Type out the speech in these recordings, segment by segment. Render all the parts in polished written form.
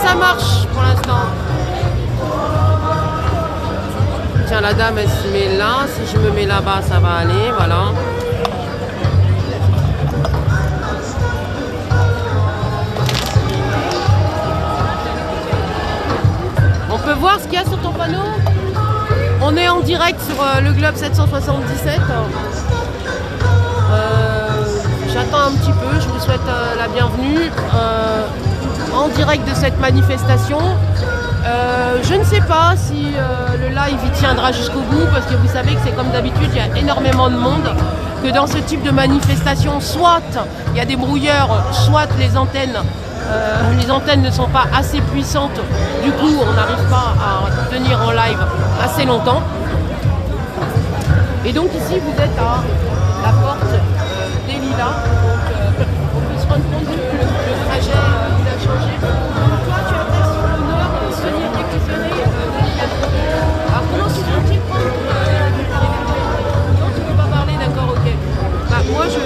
ça marche pour l'instant. Tiens, la dame, elle se met là. Si je me mets là-bas, ça va aller. Voilà. On peut voir ce qu'il y a sur ton panneau? On est en direct sur le Globe 777. J'attends un petit peu, je vous souhaite la bienvenue en direct de cette manifestation. Je ne sais pas si le live y tiendra jusqu'au bout, parce que vous savez que c'est comme d'habitude, il y a énormément de monde, que dans ce type de manifestation, soit il y a des brouilleurs, soit les antennes ne sont pas assez puissantes, du coup on n'arrive pas à tenir en live assez longtemps. Et donc ici vous êtes à la porte des Lilas, donc on peut se rendre compte que le trajet il a changé. Toi tu as sur l'honneur de venir réquisitionner de l'Italie. Alors comment tu t'y prendre Non, tu ne peux pas parler, d'accord, ok. Bah moi je...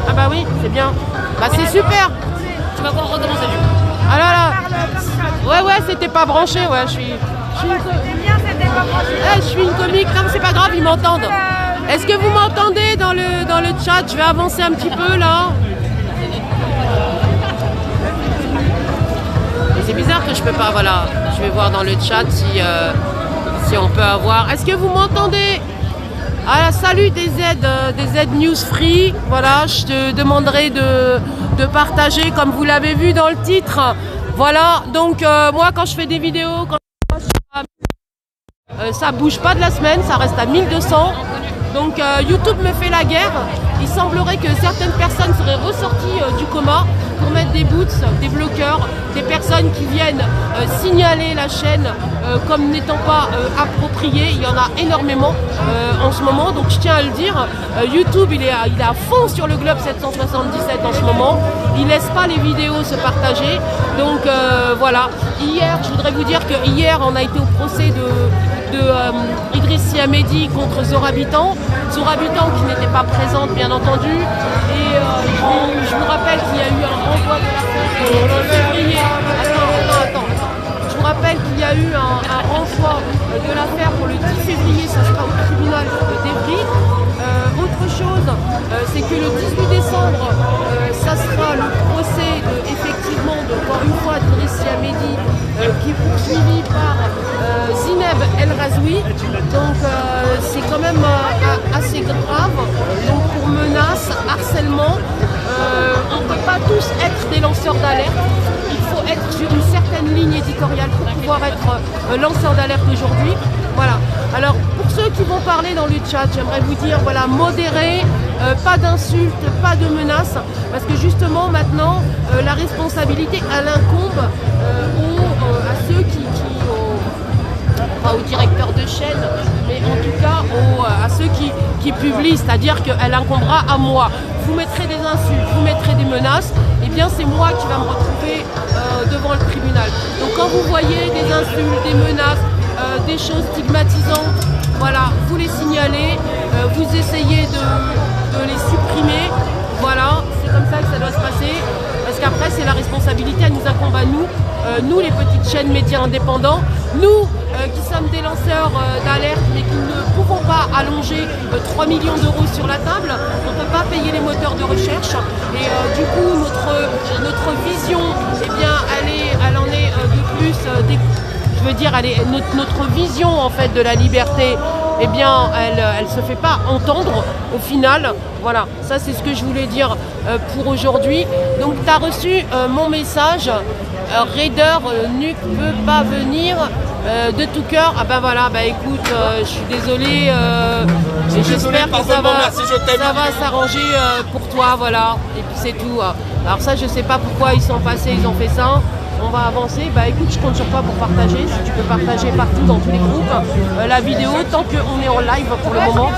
Ah bah oui, c'est bien. Bah c'est super. Tu vas voir recommencer. Ah là là. Ouais, c'était pas branché, ouais, je suis une comique, non mais c'est pas grave, ils m'entendent. Est-ce que vous m'entendez dans le chat? Je vais avancer un petit peu là. Et c'est bizarre que je peux pas, voilà. Je vais voir dans le chat si on peut avoir. Est-ce que vous m'entendez? Ah, salut des aides News Free. Voilà, je te demanderai de partager comme vous l'avez vu dans le titre. Voilà, donc moi quand je fais des vidéos, ça bouge pas de la semaine, ça reste à 1200. Donc YouTube me fait la guerre. Il semblerait que certaines personnes seraient ressorties du coma pour mettre des boots, des bloqueurs, des personnes qui viennent signaler la chaîne comme n'étant pas appropriée. Il y en a énormément en ce moment, donc je tiens à le dire. YouTube il est à fond sur le Globe 777 en ce moment. Il laisse pas les vidéos se partager. Donc voilà. Hier, je voudrais vous dire que hier on a été au procès de Idrissi Hamedi contre Zorabitan. Zorabitan qui n'était pas présente bien entendu. Et je vous rappelle qu'il y a eu un renvoi de l'affaire de février. Attends. Je vous rappelle qu'il y a eu un renvoi de l'affaire pour le 10 février, ça sera au tribunal d'Evry. Autre chose, c'est que le 18 décembre, ça sera le procès effectivement encore une fois d'Idrissi Hamedi qui est poursuivi par Zineb El Razoui. Donc c'est quand même assez grave. Donc pour menaces, harcèlement, on ne peut pas tous être des lanceurs d'alerte. Il faut être sur une certaine ligne éditoriale pour pouvoir être lanceur d'alerte aujourd'hui. Voilà. Alors pour ceux qui vont parler dans le chat, j'aimerais vous dire, voilà, modérez, pas d'insultes, pas de menaces, parce que justement maintenant la responsabilité elle incombe à ceux pas aux directeurs de chaîne, mais en tout cas à ceux qui publient, c'est-à-dire qu'elle incombera à moi. Vous mettrez des insultes, vous mettrez des menaces, et bien c'est moi qui va me retrouver devant le tribunal. Donc quand vous voyez des insultes, des menaces, des choses stigmatisantes, voilà, vous les signalez, vous essayez de les supprimer, voilà, c'est comme ça que ça doit se passer, parce qu'après c'est la responsabilité, elle nous incombe à nous, nous les petites chaînes médias indépendants, nous qui sommes des lanceurs d'alerte mais qui ne pouvons pas allonger 3 millions d'euros sur la table, on ne peut pas payer les moteurs de recherche et du coup notre vision, eh bien, elle en est de plus je veux dire, notre vision en fait de la liberté, eh bien, elle se fait pas entendre au final. Voilà, ça c'est ce que je voulais dire pour aujourd'hui. Donc tu as reçu mon message. Raider ne peut pas venir de tout cœur. Ah ben voilà, bah écoute, je suis désolée. J'espère que ça va s'arranger pour toi, voilà. Et puis c'est tout. Alors ça, je sais pas pourquoi ils sont passés, ils ont fait ça. On va avancer. Bah écoute, je compte sur toi pour partager. Si tu peux partager partout dans tous les groupes la vidéo, tant qu'on est en live pour le moment.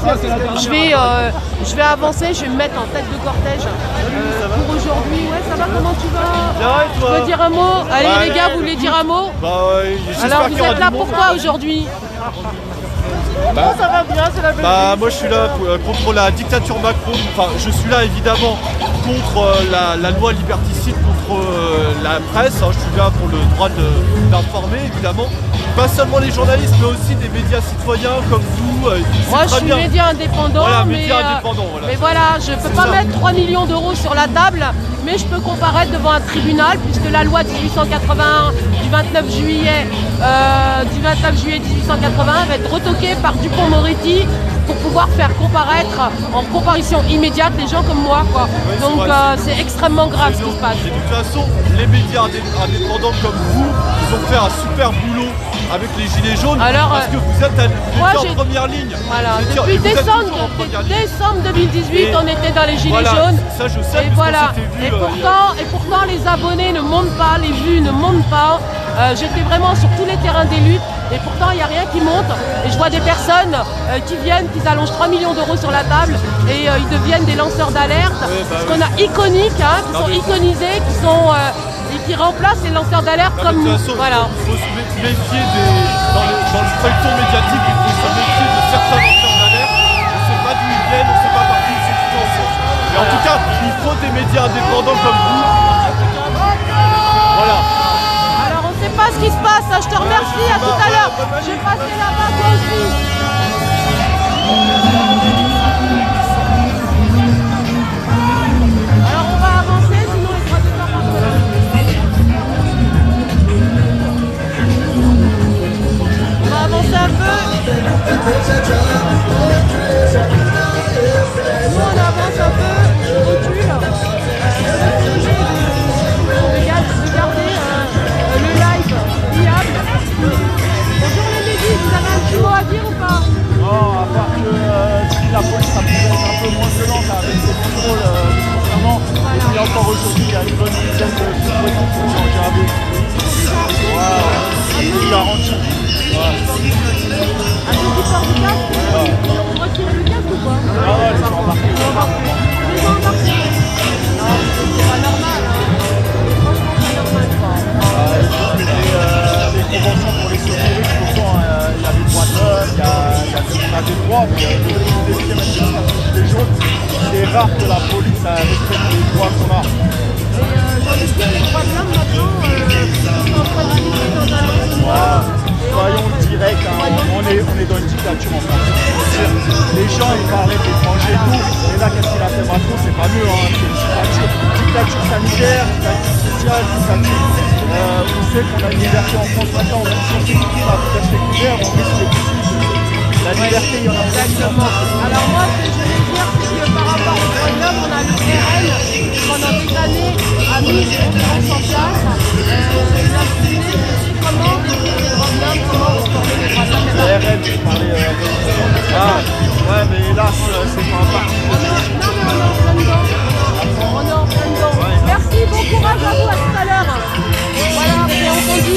Je vais avancer, je vais me mettre en tête de cortège pour aujourd'hui. Ouais, ça va, comment tu vas? Bien, et toi? Tu veux dire un mot? Allez les gars, vous voulez dire un mot? Bah ouais, alors vous êtes là pourquoi aujourd'hui? Bah, ça va bien, c'est la belle bah moi je suis là contre la dictature Macron. Enfin, je suis là évidemment contre la loi liberticide, contre contre la presse, hein, je suis là pour le droit d'informer évidemment. Pas seulement les journalistes, mais aussi des médias citoyens comme vous. Moi, je suis média indépendant, voilà, mais voilà, je ne peux pas mettre 3 millions d'euros sur la table, mais je peux comparaître devant un tribunal, puisque la loi de 1881 du 29 juillet 1881 va être retoquée par Dupond-Moretti pour pouvoir faire comparaître en comparution immédiate les gens comme moi, quoi. Oui, donc c'est extrêmement grave ce qui se passe. Et de toute façon, les médias indépendants comme vous, ils ont fait un super boulot avec les Gilets jaunes. Alors, parce que vous êtes en première ligne. Voilà, depuis décembre 2018, on était dans les Gilets jaunes. Ça je sais, et voilà. Et pourtant les abonnés ne montent pas, les vues ne montent pas. J'étais vraiment sur tous les terrains des luttes et pourtant il n'y a rien qui monte. Et je vois des personnes qui viennent, qui allongent 3 millions d'euros sur la table et ils deviennent des lanceurs d'alerte. Parce qu'on a iconiques, hein, qui sont iconisés, qui remplacent les lanceurs d'alerte comme nous. Voilà. Il faut se méfier dans le feuilleton médiatique, il faut se méfier de certains lanceurs d'alerte. On ne sait pas d'où ils viennent, on ne sait pas par qui ils s'expliquent. Mais en tout cas, il faut des médias indépendants comme vous. Voilà. Alors on ne sait pas ce qui se passe, hein. Je te remercie, à tout à l'heure. Je vais passer là-bas, toi aussi. Alors on va avancer, sinon il sera tout à l'heure. On va avancer un peu. Nous on avance un peu, je recule. Regardez le live viable. Bonjour les médias, vous avez un petit mot à dire ou pas? Non, à part que si la police a pu être un peu moins violente avec ses contrôles concernant, et puis encore aujourd'hui, il y a une bonne dizaine de citoyens qui ont changé un peu. Voilà, c'est garanti. À ceux qui portent du casque, on retire le casque ou quoi? Ah ouais, les gens embarqués. Les gens embarqués. Non, c'est pas normal. Hein. Franchement, pas normal. Les conventions pour les secouristes, pourtant, il y a des droits de l'homme, il y a des droits, mais les jaunes, c'est rare que la police respecte les droits qu'on a. Dans les droits de l'homme, maintenant, ils sont en train de vivre dans un environnement. Soyons directs, hein, on est dans une dictature en France. Les gens ils parlaient d'étrangers et tout, et là qu'est-ce qu'il a fait Macron? C'est pas mieux, hein, c'est une dictature. Dictature sanitaire, dictature sociale, dictature. On sait qu'on a une liberté en France maintenant, si on s'équipe à peut-être découvert, on risque de la liberté, il y en a exactement. Alors moi, ce que je veux dire, c'est que par rapport aux droits de l'homme, on a le RN qui pendant des années a mis des conférences en place. Il a expliqué comment les droits de l'homme, comment respecter les droits de l'homme. Le RN, tu parlais ouais, mais hélas, c'est pas un parti. Non, mais on est en plein dedans. On est en plein dedans. Merci, bon courage à vous, à tout à l'heure. Voilà, vous avez entendu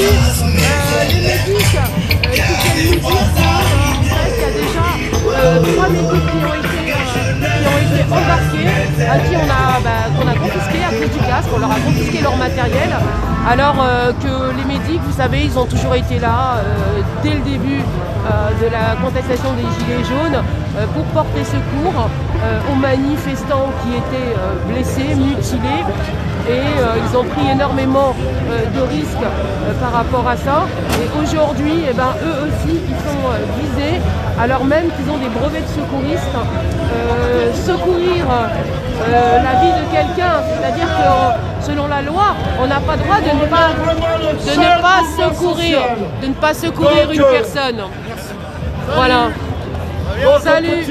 les médics qui viennent nous dire qu'il y a déjà 3 médics qui ont été embarqués, à qui qu'on a confisqué à cause du casque, on leur a confisqué leur matériel, alors que les médics, vous savez, ils ont toujours été là dès le début de la contestation des Gilets jaunes pour porter secours aux manifestants qui étaient blessés, mutilés. Et ils ont pris énormément de risques par rapport à ça. Et aujourd'hui, eux aussi, ils sont visés, alors même qu'ils ont des brevets de secouristes. Secourir la vie de quelqu'un, c'est-à-dire que selon la loi, on n'a pas le droit de ne pas secourir une personne. Voilà. Salut.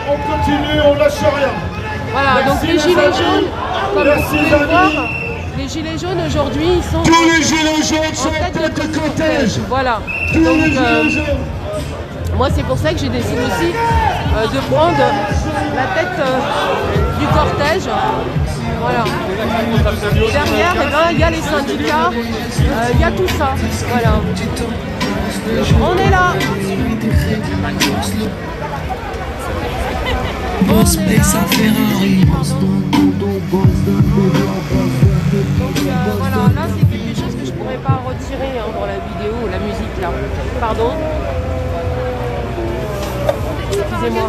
On continue, on lâche rien. Voilà, merci, donc les gilets jaunes, comme vous pouvez le voir, les gilets jaunes aujourd'hui, ils sont... Tous les gilets jaunes sont en tête de cortège. Voilà. Tous donc, les gilets jaunes. Moi, c'est pour ça que j'ai décidé aussi de prendre la tête du cortège. Voilà. Et derrière, il y a les syndicats, il y a tout ça. Voilà. On est là. Boss Place à Ferrari. Donc voilà, là c'est quelque chose que je pourrais pas retirer dans la vidéo, la musique là. Pardon. Excusez-moi.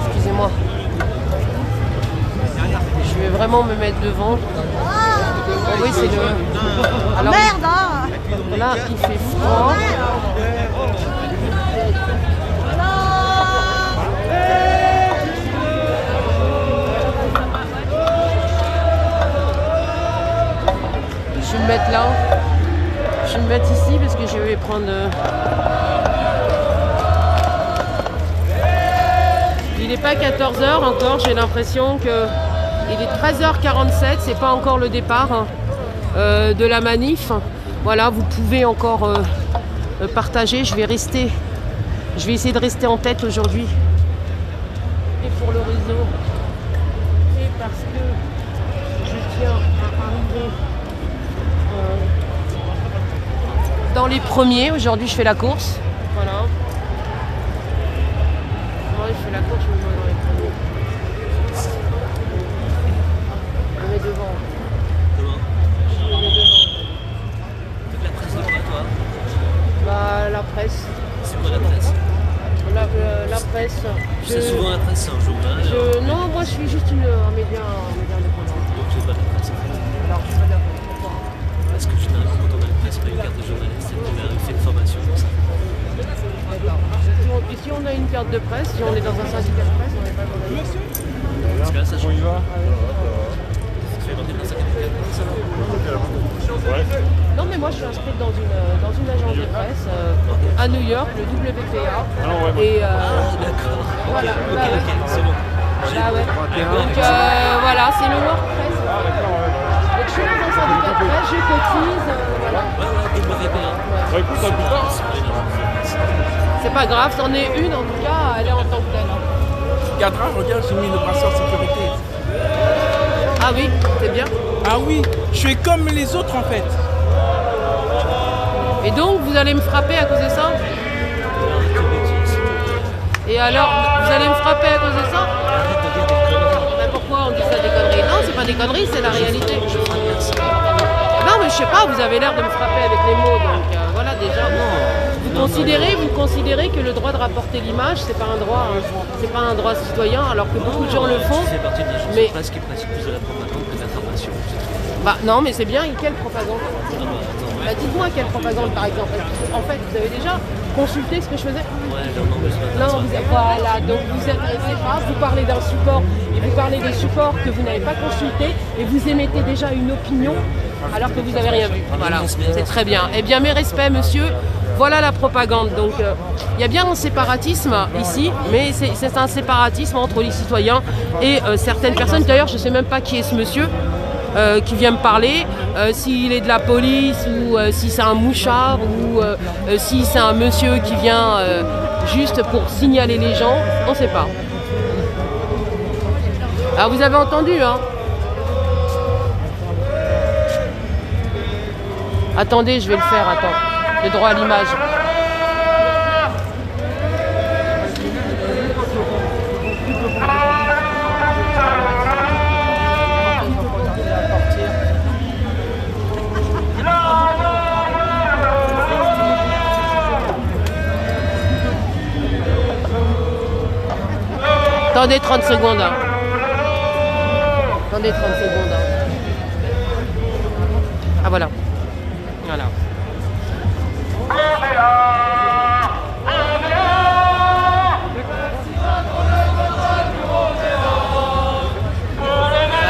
Excusez-moi. Je vais vraiment me mettre devant. Oh oui, c'est le... Alors, Merde hein. là, il fait froid. Je vais me mettre là. Je vais me mettre ici parce que je vais prendre... Il n'est pas 14h encore, j'ai l'impression que il est 13h47, c'est pas encore le départ de la manif. Voilà, vous pouvez encore partager, je vais essayer de rester en tête aujourd'hui. Et pour le réseau, et parce que je tiens à arriver dans les premiers. Aujourd'hui, je fais la course. Voilà. Ouais, je fais la course, je me mets dans les premiers. Je me mets devant. Je me mets devant. Toute la presse de quoi, toi? Bah, la presse. C'est quoi la presse? La presse. Tu sais souvent la presse, c'est un journal. Non, moi je suis juste un média indépendant. Donc tu fais pas de la presse. Alors, je suis pas d'accord. Pourquoi? Parce que généralement, quand on a une presse, pas une carte de journaliste, tu fait une formation comme ça. D'accord. Si on a une carte de presse, si on est dans un syndicat de presse, on n'est pas journaliste. Parce que là, ça change. On y va? Tu fais rentrer dans un syndicat de presse. Non, mais moi je suis inscrite dans une agence de presse à New York, le WPA. Et D'accord. voilà. Ok, c'est bon. Ah ouais. Donc voilà, c'est le WordPress. Donc je suis dans un syndicat de presse, je cotise. Voilà. C'est pas grave, c'en est une en tout cas, elle est en tant que telle. Gadra, regarde, j'ai mis le bracelet en sécurité. Ah oui, c'est bien. Ah oui, je suis comme les autres en fait. Et donc vous allez me frapper à cause de ça? Et alors, vous allez me frapper à cause de ça? Mais pourquoi on dit ça des conneries? Non, c'est pas des conneries, c'est la réalité. Non, mais je sais pas, vous avez l'air de me frapper avec les mots, donc voilà déjà. Vous considérez que le droit de rapporter l'image, c'est pas un droit citoyen, alors que beaucoup de gens le font. Tu fais partie d'une agence Mais de presse qui pratique plus de la propagande que de l'information. bah non, mais c'est bien. Et quelle propagande? Bah, dites-moi quelle propagande, par exemple. En fait, vous avez déjà consulté ce que je faisais? Ouais, non, mais c'est pas Non, voilà, donc vous vous intéressez pas, vous parlez d'un support et vous parlez des supports que vous n'avez pas consultés et vous émettez déjà une opinion alors que vous n'avez rien vu. Voilà, c'est très bien. Eh bien, mes respects, monsieur. Voilà la propagande. Donc, il y a bien un séparatisme ici, mais c'est un séparatisme entre les citoyens et certaines personnes. D'ailleurs, je ne sais même pas qui est ce monsieur qui vient me parler, s'il est de la police ou si c'est un mouchard ou si c'est un monsieur qui vient juste pour signaler les gens, on ne sait pas. Ah, vous avez entendu, hein? Attendez, je vais le faire, attends. Le droit à l'image. Attendez 30 secondes. Hein. Attendez 30 secondes. Hein. Ah voilà. Voilà.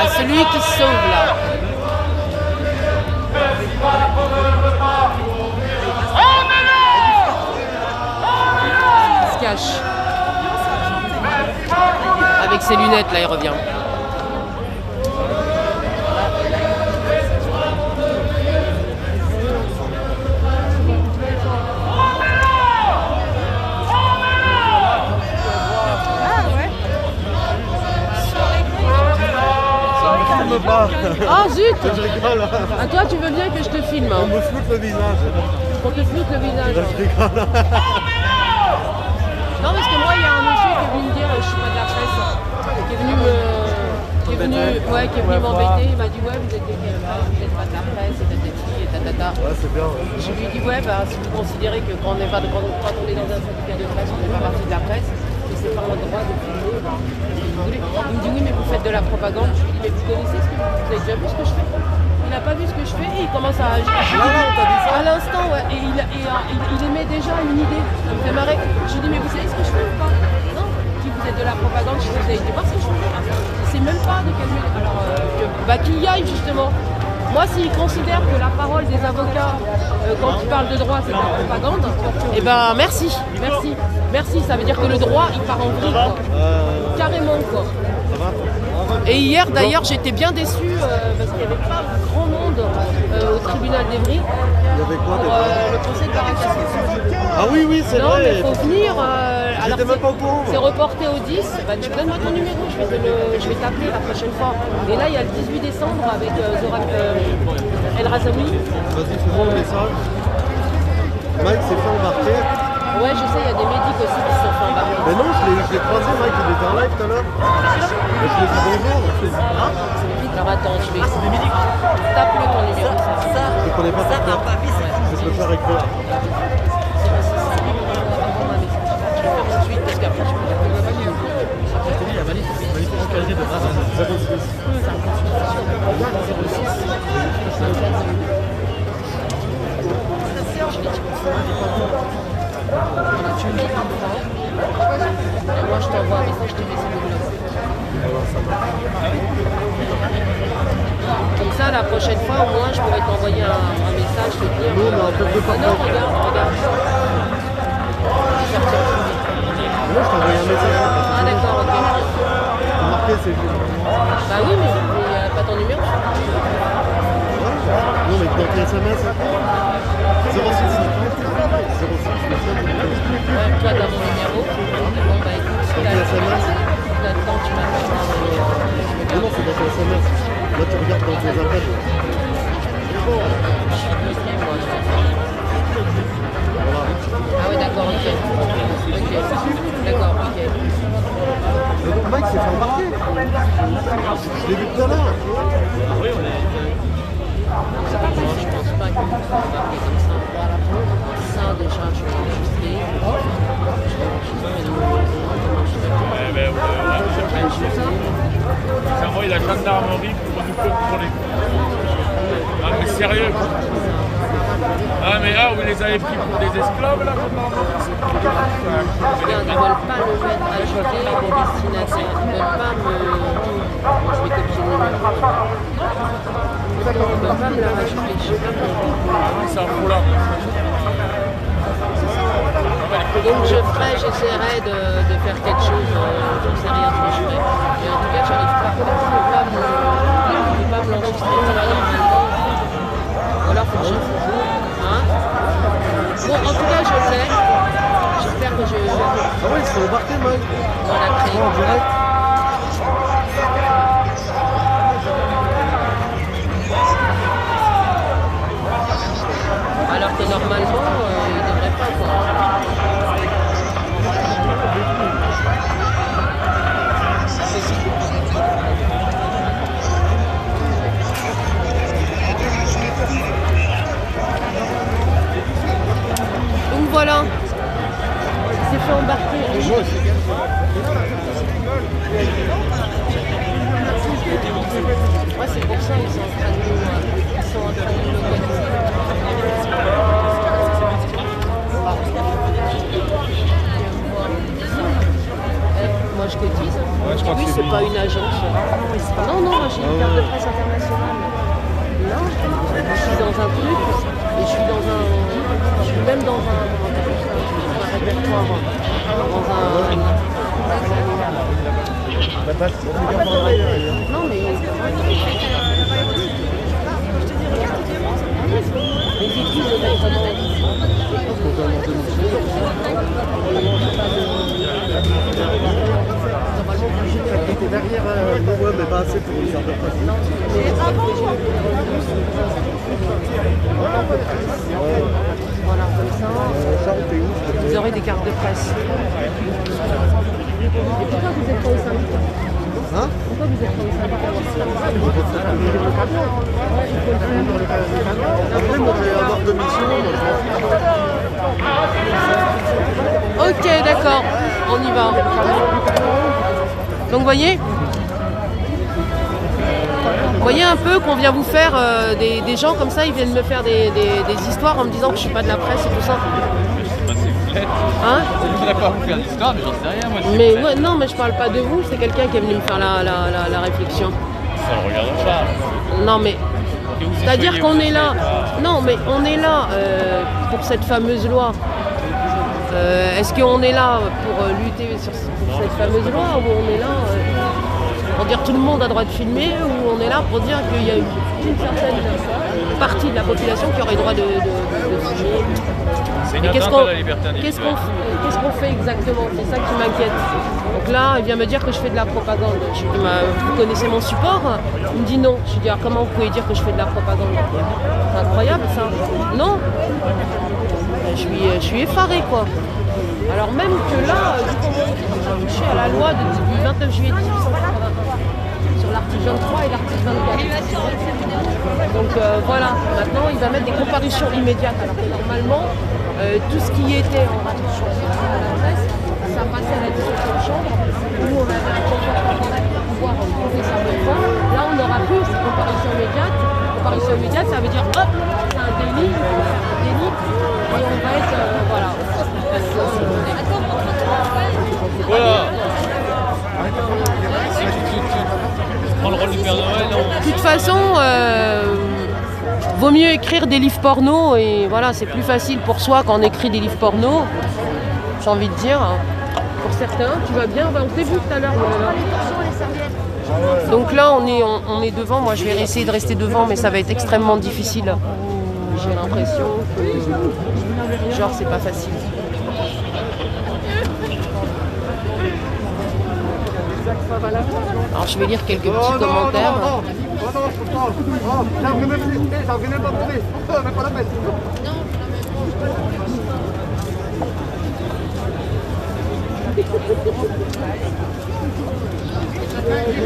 Ah, celui qui se sauve là. Il se cache. Avec ses lunettes là, il revient. Oh zut! Je rigole. À toi, tu veux bien que je te filme? On me floute le visage. On te floute le visage. Je rigole. Non, parce que moi, il y a un monsieur qui est venu me dire je suis pas de la presse, qui est venu m'embêter. Il m'a dit ouais, vous êtes de quelle part, vous n'êtes pas de la presse, et tatati, et tatata. Ouais, c'est bien. Je lui ai dit ouais, bah, si vous considérez que quand on est dans un syndicat de presse, on n'est pas partie de la presse, que c'est pas notre droit de filmer, bah, si vous voulez. Il me dit oui, mais vous faites de la propagande. Je lui dis mais vous connaissez ce que vous avez déjà vu ce que je fais? Il n'a pas vu ce que je fais et il commence à agir. À l'instant, ouais. Et il émet déjà une idée. Ça me fait marrer. Je lui dis, mais vous savez ce que je fais ou pas? Non. Si vous êtes de la propagande, je vous ai été voir ce que je fais. Il ne sait même pas de quel milieu. Alors, qu'il y aille justement. Moi, s'il considère que la parole des avocats, quand ils parlent de droit, c'est de la propagande, eh ben merci. Merci. Merci. Ça veut dire que le droit, il part en vrille, quoi. Carrément, quoi. Et hier d'ailleurs j'étais bien déçue parce qu'il n'y avait pas grand monde au tribunal d'Evry. Il y avait quoi pour le procès de Barakassou. Ah oui, oui, c'est Non, vrai. mais il faut venir. Alors J'étais même pas au courant. c'est reporté au 10. Bah, donne-moi ton numéro, je vais t'appeler la prochaine fois. Et là il y a le 18 décembre avec Zora El Razaoui. Vas-y, fais-moi le message. Mike s'est fait embarquer. Ouais, je sais, il y a des médics aussi qui se sont fait embarquer. Mais non, je l'ai croisé, Mike, il était en live tout à l'heure. Je lui ai dit bonjour. Alors attends, je vais. Tape-le ton numéro. Je ne connais pas par cœur. Je peux le faire écrire. Envoie-moi un message. Je vais faire tout de suite parce qu'après je peux pas. Il y a Malik encadré de base. 06. Moi je t'envoie un message, je te mets sur le blog. Comme ça, la prochaine fois, au moins, je pourrais t'envoyer un message, te dire. Non, mais un peu plus non, regarde. Moi, je t'ai envoyé un message. Ah, d'accord, ok. Marqué, c'est juste. Bah oui, mais pas ton numéro. Non, mais dans quel SMS 06. 06. Ouais, toi, dans mon numéro. Bon, bah écoute, si t'as le temps, tu m'appelles. Non, c'est dans ton SMS. Là, tu regardes dans tes appels. Voilà. Ah ouais, d'accord, ok. Ok, d'accord, ok. Mais donc, Mike s'est fait embarquer. Je l'ai vu tout à l'heure. Oui, on est. Je pense pas que comme ça. Ça, déjà, je vais enregistrer. Ça envoie la gendarmerie pour nous contrôler. Ah mais sérieux? Ah mais vous les avez pris pour des esclaves là, gendarmerie? Regarde, ils ne veulent pas le mettre ajouté au destinataire. Ils ne veulent pas me. Bon, je vais copier le numéro. Ils ne veulent pas me le rajouter. Je sais pas pourquoi. C'est un foulard. Donc j'essaierai de faire quelque chose, j'en sais rien ce que je ferai. Mais en tout cas, j'arrive pas, je ne peux pas me l'enregistrer normalement. Ou alors faut que je... Hein? Bon, en tout cas, je l'ai. J'espère que je... Ah oui, ils se sont embarqués, Mike. Dans la clé. En direct. Alors que normalement, il ne devrait pas quoi. Donc voilà, il s'est fait embarquer. Ouais, c'est pour ça ils sont en train de nous localiser. Moi je cotise. Ouais, je crois que c'est pas une agence. Non, moi j'ai une carte de presse internationale. Là, je suis dans un truc et je suis même dans un répertoire. Non mais les études de T'es derrière ouais, mais pas assez pour une carte de presse. Voilà, comme ça, Charles, t'es où? vous aurez des cartes de presse. pourquoi vous êtes pas au syndicat? Hein? Pourquoi vous êtes pas au syndicat? Après, moi, je vais avoir commission. Ok, d'accord, on y va. Donc, vous voyez un peu qu'on vient vous faire des gens comme ça, ils viennent me faire des histoires en me disant que je suis pas de la presse et tout ça. Hein? Je ne pas vous faire l'histoire, mais j'en sais rien. Moi, mais ouais, non, mais je parle pas de vous, c'est quelqu'un qui est venu me faire la réflexion. Ça ne regarde pas. Non, mais c'est-à-dire qu'on est là. Non, mais on est là pour cette fameuse loi. Est-ce qu'on est là pour lutter sur cette fameuse loi ou on est là pour dire tout le monde a le droit de filmer ou on est là pour dire qu'il y a une certaine partie de la population qui aurait le droit de filmer? Qu'est-ce qu'on fait exactement? C'est ça qui m'inquiète. Donc là, il vient me dire que je fais de la propagande. Je lui dis, vous connaissez mon support? Il me dit non. Je lui dis, comment vous pouvez dire que je fais de la propagande? C'est incroyable ça. Non. Je suis effarée quoi. Alors même que là, du coup, ils ont touché à la loi du 29 juillet 1880 sur l'article 23 et l'article 24. Donc voilà, maintenant il va mettre des comparutions immédiates. Alors que normalement, tout ce qui était en radiation à la presse, ça passait à la discussion de chambre où on avait un pouvoir prouver sa bonne foi. Là, on n'aura plus cette comparution immédiate. Comparution immédiate, ça veut dire hop, c'est un délit, et on va être voilà. Voilà. Tu prends le rôle du Père Noël, non? De toute façon, vaut mieux écrire des livres porno et voilà, c'est plus facile pour soi quand on écrit des livres porno. J'ai envie de dire, pour certains, tu vas bien, on t'a vu tout à l'heure. Donc là, on est devant. Moi, je vais essayer de rester devant, mais ça va être extrêmement difficile. J'ai l'impression que, genre, c'est pas facile. Alors, je vais lire quelques petits commentaires.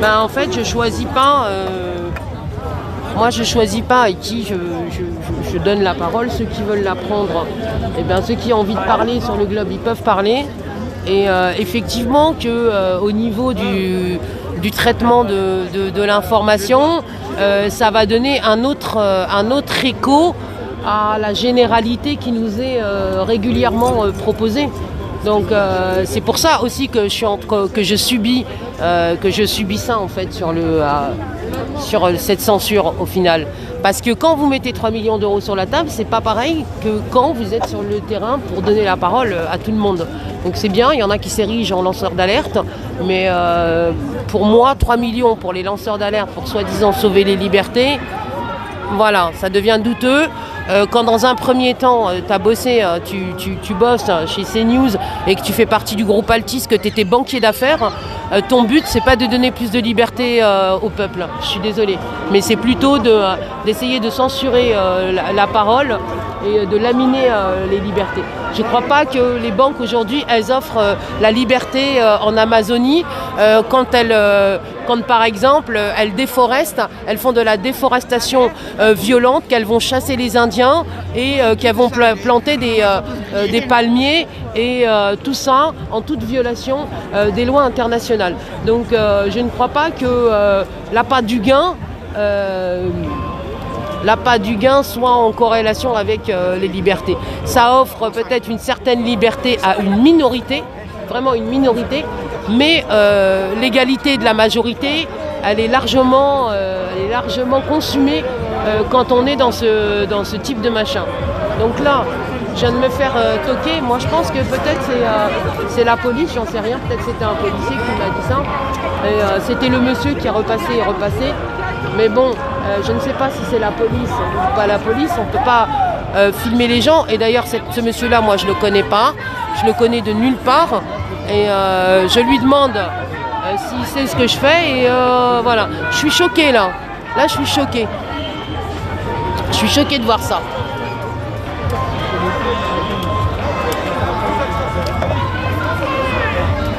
Ben, en fait, je choisis pas. Moi, je choisis pas à qui je donne la parole. Ceux qui veulent la prendre, et bien, ceux qui ont envie de parler sur le globe, ils peuvent parler. Et effectivement, au niveau du traitement de l'information, ça va donner un autre écho à la généralité qui nous est régulièrement proposée. Donc c'est pour ça aussi que je subis ça en fait sur cette censure au final. Parce que quand vous mettez 3 millions d'euros sur la table, c'est pas pareil que quand vous êtes sur le terrain pour donner la parole à tout le monde. Donc c'est bien, il y en a qui s'érigent en lanceurs d'alerte, mais pour moi, 3 millions pour les lanceurs d'alerte pour soi-disant sauver les libertés, voilà, ça devient douteux. Quand dans un premier temps, tu as bossé, tu bosses chez CNews et que tu fais partie du groupe Altis, que tu étais banquier d'affaires, ton but, c'est pas de donner plus de liberté au peuple. Je suis désolée. Mais c'est plutôt d'essayer de censurer la parole et de laminer les libertés. Je ne crois pas que les banques aujourd'hui, elles offrent la liberté en Amazonie quand par exemple elles déforestent, elles font de la déforestation violente, qu'elles vont chasser les Indiens et qu'elles vont planter des palmiers et tout ça en toute violation des lois internationales. Donc je ne crois pas que l'appât du gain soit en corrélation avec les libertés. Ça offre peut-être une certaine liberté à une minorité, vraiment une minorité, mais l'égalité de la majorité, elle est largement consumée quand on est dans ce type de machin. Donc là, je viens de me faire toquer. Moi, je pense que peut-être c'est la police, j'en sais rien. Peut-être c'était un policier qui m'a dit ça. Et c'était le monsieur qui a repassé. Mais bon, je ne sais pas si c'est la police ou pas la police. On ne peut pas filmer les gens. Et d'ailleurs, ce monsieur-là, moi, je ne le connais pas. Je le connais de nulle part. Et je lui demande s'il sait ce que je fais. Et voilà. Je suis choquée, là. Là, je suis choquée. Je suis choquée de voir ça.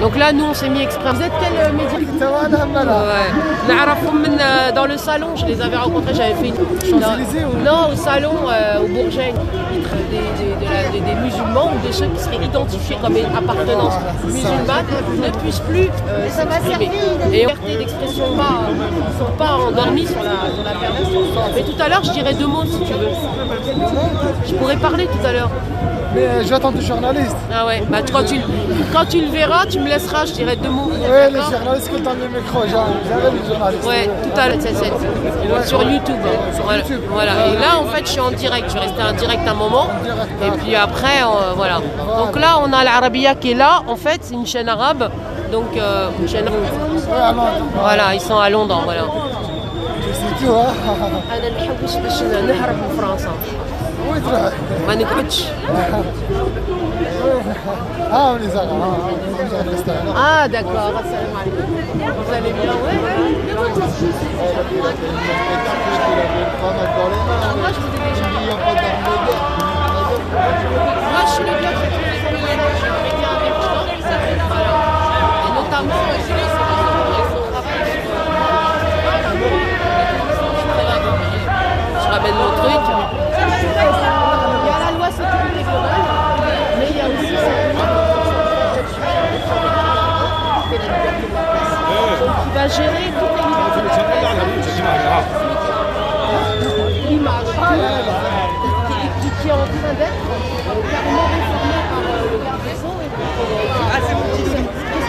Donc là, nous, on s'est mis exprès. Vous êtes quel média? Ouais. Dans le salon, je les avais rencontrés, j'avais fait une... Non, au salon, au Bourget. Des musulmans ou de ceux qui seraient identifiés comme appartenance musulmane ne puissent plus s'exprimer. Et liberté d'expression, ils ne sont pas endormis sur la perversion. Mais tout à l'heure, je dirais 2 mots si tu veux. Je pourrais parler tout à l'heure. Mais j'attends des journalistes. Ah ouais, bah quand tu le verras, tu me laisseras, je dirais 2 mots. Oui, les journalistes qui ont le micro, j'avais les journalistes. Ouais, tout à l'heure, sur YouTube. Voilà. Et là, en fait, je suis en direct. Je vais rester en direct un moment. Et puis après, voilà. Donc là, on a l'Arabia qui est là. En fait, c'est une chaîne arabe. Donc, une chaîne... Voilà, ils sont à Londres, voilà. C'est tout, hein. أنا نحوس باش نهرب من فرنسا. وين تروح؟ ما نقعدش. on les a là. Ah d'accord, salam alaikum. Vous allez bien? Ouais. Moi je vous ai déjà moi je suis le gars qui fait les médias indépendants. Et notamment, je ramène mon truc. Il y a la loi sécurité globale, mais il y a aussi qui va gérer toutes les l'image qui est en train d'être carrément réformée par le garde des Sceaux. Qu'est-ce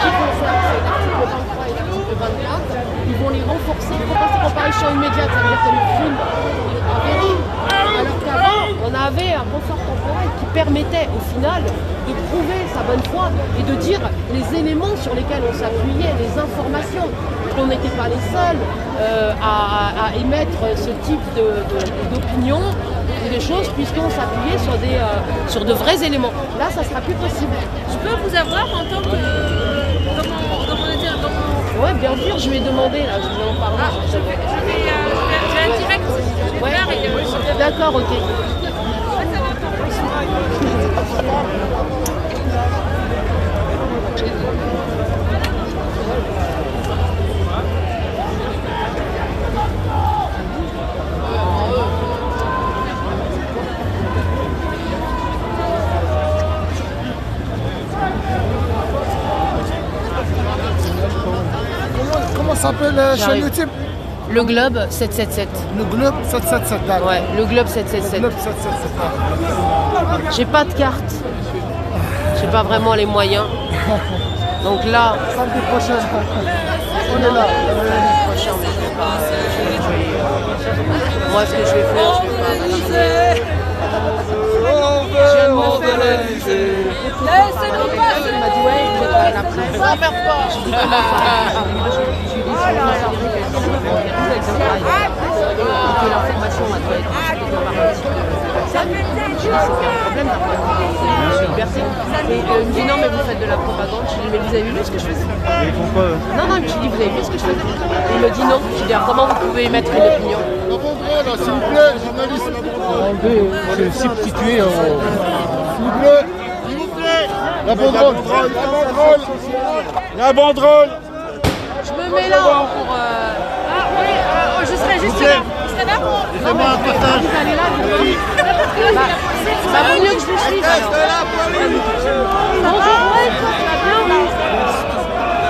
qu'ils vont faire? C'est l'article 23 et l'article 24. Ils vont les renforcer. Pourquoi c'est comparution immédiate? Ça veut dire que le crime est avéré. Alors qu'avant, on avait un ressort temporel qui permettait au final de prouver sa bonne foi et de dire les éléments sur lesquels on s'appuyait, les informations. On n'était pas les seuls à émettre ce type d'opinion et de choses puisqu'on s'appuyait sur de vrais éléments. Là, ça sera plus possible. Je peux vous avoir en tant que... Oui, bien sûr, je vais demander, là, je vais en parler. Ah, je vais un direct, je vais faire et... D'accord, ok. Comment s'appelle la chaîne YouTube? Le Globe 777. Le Globe 777, d'accord. Ouais, le Globe 777. Le Globe 777. J'ai pas de carte. J'ai pas vraiment les moyens. Donc là... Samedi prochain. On est là. Moi, ce que je vais faire, je vais pas... Laissez-nous passer. Il m'a dit ouais, il est la presse. Ça perd pas. Je dis comment que l'information doit être c'est un problème d'information. Liberté. Et il me dit non mais vous faites de la propagande. Je lui dis mais vous avez vu ce que je faisais? Ils font quoi? Non, il me dit vous avez vu ce que je faisais? Il me dit non. Je lui dis comment vous pouvez émettre une opinion? S'il vous plaît, journaliste. Enlevez ces petits tués. S'il vous plaît. S'il vous plaît. La banderole. La banderole. Je me mets là pour... Ah oui, je serai juste là. Vous serez là? Fais-moi un partage. Vous allez là, ça vaut mieux que je vous suive. Bonjour, ouais.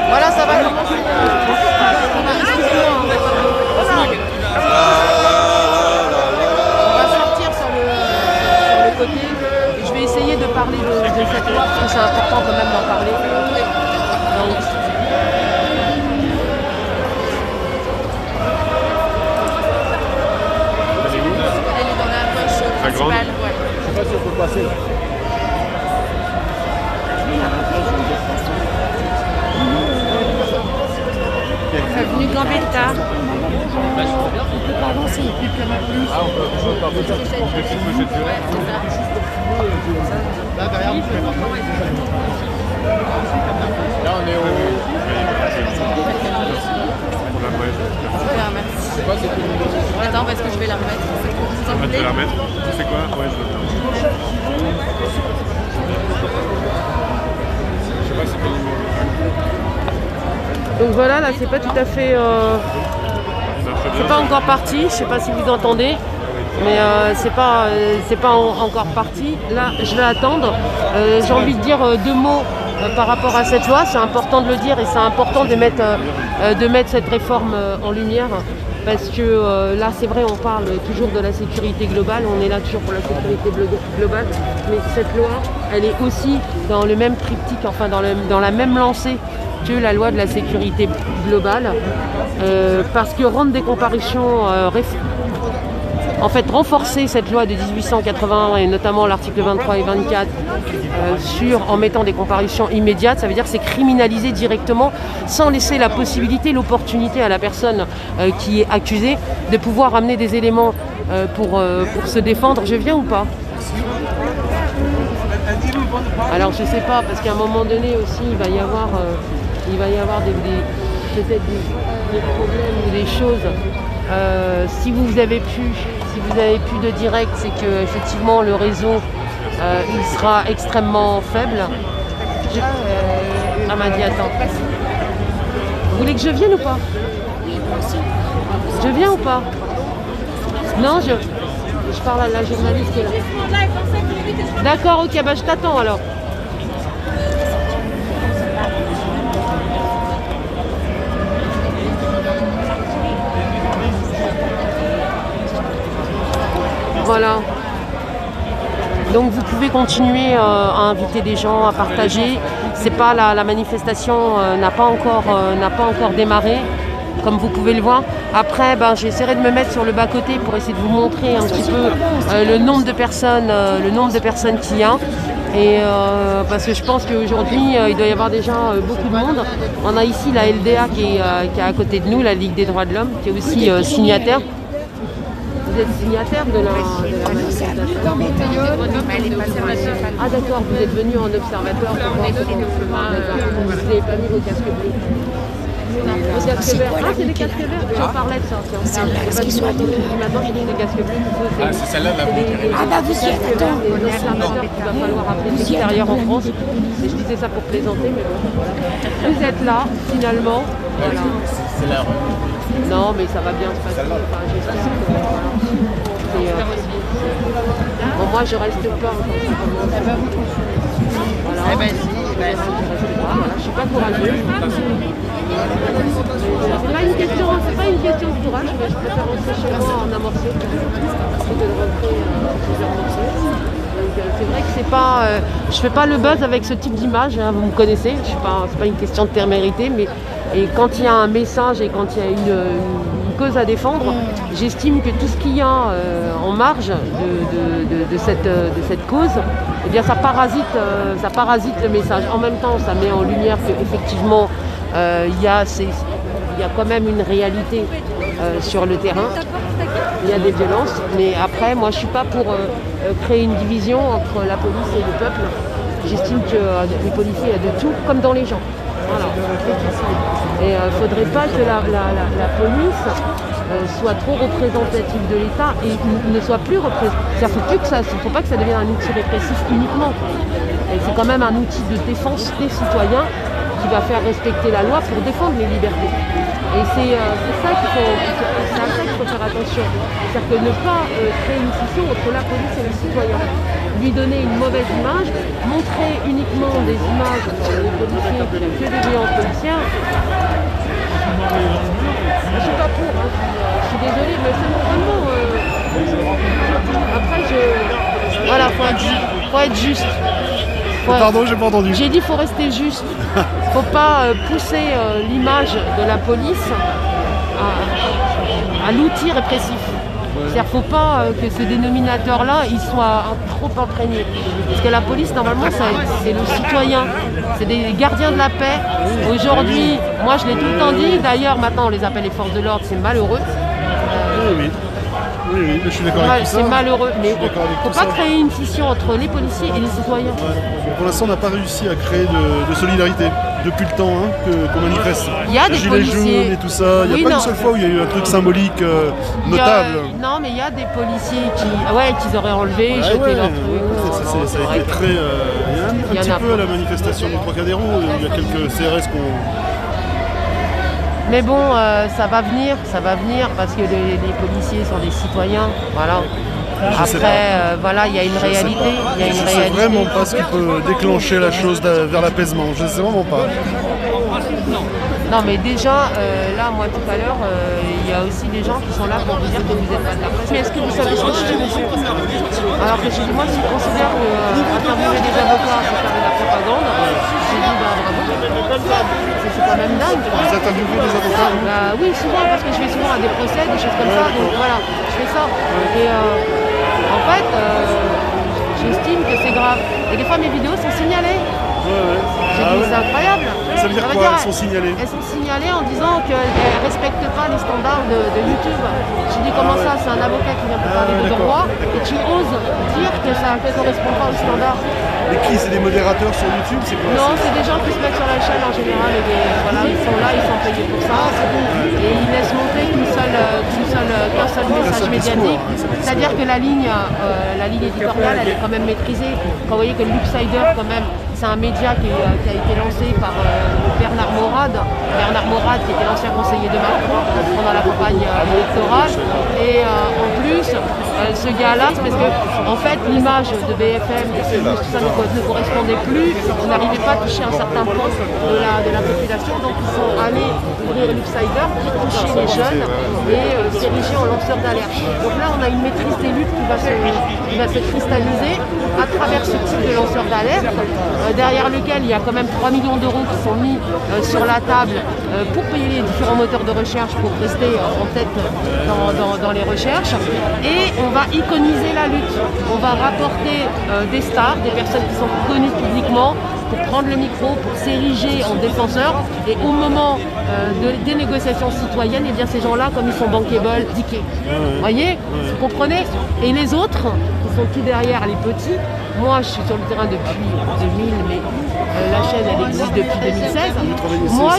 Voilà, ça va commencer. On va sortir sur le côté. Et je vais essayer de parler de cette loi parce que c'est important quand même d'en parler. Donc, Elle est dans la poche principale. Ouais. Je sais pas si on peut passer là. Avenue Gambetta. Ah, on peut pas là, derrière, vous pouvez pas. Là, on est au... Super, merci. Attends, parce que je vais la remettre. Tu veux la remettre? Tu sais quoi? Ouais, je veux bien. Je sais pas si c'est quel numéro. Donc voilà, là c'est pas tout à fait... c'est pas encore parti, je sais pas si vous entendez. Mais c'est pas encore parti. Là, je vais attendre. J'ai envie de dire deux mots par rapport à cette loi. C'est important de le dire et c'est important de mettre cette réforme en lumière. Parce que là, c'est vrai, on parle toujours de la sécurité globale. On est là toujours pour la sécurité globale. Mais cette loi, elle est aussi dans le même triptyque, enfin dans la même lancée que la loi de la sécurité globale. Parce que rendre des comparutions... En fait, renforcer cette loi de 1881 et notamment l'article 23 et 24 en mettant des comparutions immédiates, ça veut dire que c'est criminaliser directement sans laisser la possibilité, l'opportunité à la personne qui est accusée de pouvoir amener des éléments pour se défendre. Je viens ou pas? Alors je sais pas, parce qu'à un moment donné aussi il va y avoir peut-être des problèmes ou des choses. Si vous avez plus de direct, c'est que effectivement le réseau il sera extrêmement faible. Elle m'a dit attends. Vous voulez que je vienne ou pas? Je viens ou pas? Non, je parle à la journaliste qui est là. D'accord, ok, bah je t'attends alors. Voilà. Donc vous pouvez continuer à inviter des gens, à partager. C'est pas la manifestation n'a pas encore démarré, comme vous pouvez le voir. Après, j'essaierai de me mettre sur le bas-côté pour essayer de vous montrer un petit peu le nombre de personnes qu'il y a. Et parce que je pense qu'aujourd'hui, il doit y avoir déjà beaucoup de monde. On a ici la LDA qui est à côté de nous, la Ligue des droits de l'homme, qui est aussi signataire. Vous êtes signataire de la manifestation. Ah d'accord, vous êtes venu en observateur. Vous n'avez pas mis vos casques bleus. Vos casques verts. Ah, c'est des casques verts. J'en parlais de ça. Parce qu'ils sont maintenant, j'ai des casques bleus. Ah, c'est celle-là la bleue. Ah bah vous y êtes, attends. Des observateurs qu'il va falloir appeler de l'extérieur en France. Et je disais ça pour plaisanter, mais bon, voilà. Vous êtes là, finalement. Voilà. C'est la rue. Non, mais ça va bien se passer. Enfin, j'espère que voilà. Bon, moi, je reste pas. Voilà. Je reste pas. Voilà. Je suis pas courageuse. C'est pas une question de courage, mais je préfère rentrer chez moi en amorcer plutôt que de rentrer plusieurs morceaux. Donc c'est vrai que c'est pas, je fais pas le buzz avec ce type d'image, hein, vous me connaissez, c'est pas une question de témérité, mais et quand il y a un message et quand il y a une cause à défendre, j'estime que tout ce qu'il y a en marge de cette cause, eh bien ça parasite le message. En même temps, ça met en lumière qu'effectivement il y a quand même une réalité sur le terrain. Il y a des violences, mais après, moi je suis pas pour créer une division entre la police et le peuple. J'estime que les policiers, il y a de tout, comme dans les gens. Voilà. Et il ne faudrait pas que la police soit trop représentative de l'État et ne soit plus représentative. Il ne faut pas que ça devienne un outil répressif uniquement. Et c'est quand même un outil de défense des citoyens qui va faire respecter la loi pour défendre les libertés. Et c'est à ça qu'il faut faire attention. C'est-à-dire que ne pas créer une scission entre la police et les citoyens. Lui donner une mauvaise image, montrer uniquement des images des policiers, que des violences policières. Je ne suis pas pour, hein. Je suis désolée, mais c'est vraiment... Après, voilà, faut être juste. Pardon, j'ai pas entendu. J'ai dit qu'il faut rester juste. Faut pas pousser l'image de la police à l'outil répressif. C'est-à-dire qu'il ne faut pas que ce dénominateur-là il soit trop imprégné. Parce que la police, normalement, c'est le citoyen. C'est des gardiens de la paix. Aujourd'hui, moi je l'ai tout le temps dit, d'ailleurs maintenant on les appelle les forces de l'ordre, c'est malheureux. Oui, je suis d'accord avec tout ça. C'est malheureux, mais il ne faut pas créer une scission entre les policiers et les citoyens. Ouais. Pour l'instant, on n'a pas réussi à créer de solidarité. depuis le temps qu'on manifeste. Il y a des Gilets policiers. jaunes et tout ça. Il n'y a pas une seule fois où il y a eu un truc symbolique notable. Non, mais il y a des policiers qu'ils auraient enlevé, jeté leur truc. Ça a été très... il y a un petit peu à la manifestation du Trocadéro, il y a quelques CRS qu'on... Mais bon, ça va venir parce que les policiers sont des citoyens, voilà. Après, voilà, il y a une réalité. Je ne sais vraiment pas ce qui peut déclencher la chose vers l'apaisement, je ne sais vraiment pas. Non, mais déjà, là, moi, tout à l'heure, il y a aussi des gens qui sont là pour vous dire que vous êtes pas de la presse. Mais est-ce que vous savez ce que je dis? Alors que moi, je considère que interviewer des avocats, c'est faire de la propagande. J'ai dit, bah, bravo. C'est quand même dingue. Vous interviewez des avocats? Bah oui, souvent, parce que je vais souvent à des procès, des choses comme ça. Donc voilà, je fais ça. Et en fait, j'estime que c'est grave. Et des fois, mes vidéos sont signalées. J'ai dit, c'est incroyable. Ça veut dire quoi, elles sont signalées? Elles sont signalées en disant qu'elles ne respectent pas les standards de YouTube. J'ai dit, comment ça? C'est un avocat qui vient pour parler de droit et tu oses dire que ça ne correspond pas aux standards. Et qui? C'est des modérateurs sur YouTube? Non, c'est des gens qui se mettent sur la chaîne en général et voilà, ils sont là, ils sont payés pour ça. Et ils laissent monter qu'un seul message médiatique. C'est-à-dire que la ligne éditoriale, elle est quand même maîtrisée. Quand vous voyez que Luxider, quand même, c'est un média qui a été lancé par Bernard Morad. Bernard Morad, qui était l'ancien conseiller de Macron pendant la campagne électorale. Et en plus, ce gars-là, c'est parce que en fait, l'image de BFM, tout ça ne correspondait plus. On n'arrivait pas à toucher un certain point de la population. Donc ils sont allés ouvrir Luxider pour toucher les jeunes et s'ériger en lanceur d'alerte. Donc là, on a une maîtrise des luttes qui va se cristalliser à travers ce type de lanceur d'alerte. Derrière lequel il y a quand même 3 millions d'euros qui sont mis sur la table pour payer les différents moteurs de recherche pour rester en tête dans les recherches. Et on va iconiser la lutte. On va rapporter des stars, des personnes qui sont connues publiquement pour prendre le micro, pour s'ériger en défenseurs. Et au moment des négociations citoyennes, et bien ces gens-là, comme ils sont bankable, diqués. Vous voyez, vous comprenez? Et les autres, qui sont tout derrière, les petits, moi je suis sur le terrain depuis 2000, mais la chaîne elle existe depuis 2016. Moi,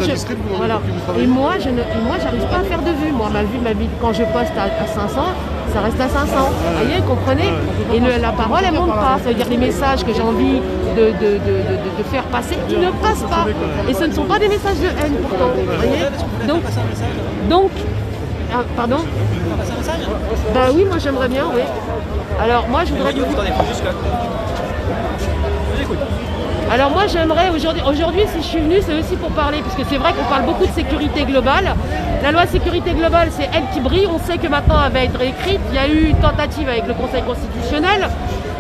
j'arrive pas à faire de vues. Moi, ma vie, quand je poste à 500, ça reste à 500. Vous voyez, comprenez? Et la parole, elle monte pas. Ça veut dire les messages que j'ai envie de faire passer, qui ne passent pas. Et ce ne sont pas des messages de haine pourtant. Vous voyez? Donc, pardon? Bah oui, moi j'aimerais bien, oui. Alors moi je voudrais Alors moi j'aimerais aujourd'hui si je suis venue c'est aussi pour parler, parce que c'est vrai qu'on parle beaucoup de sécurité globale. La loi sécurité globale c'est elle qui brille, on sait que maintenant elle va être réécrite, il y a eu une tentative avec le Conseil constitutionnel.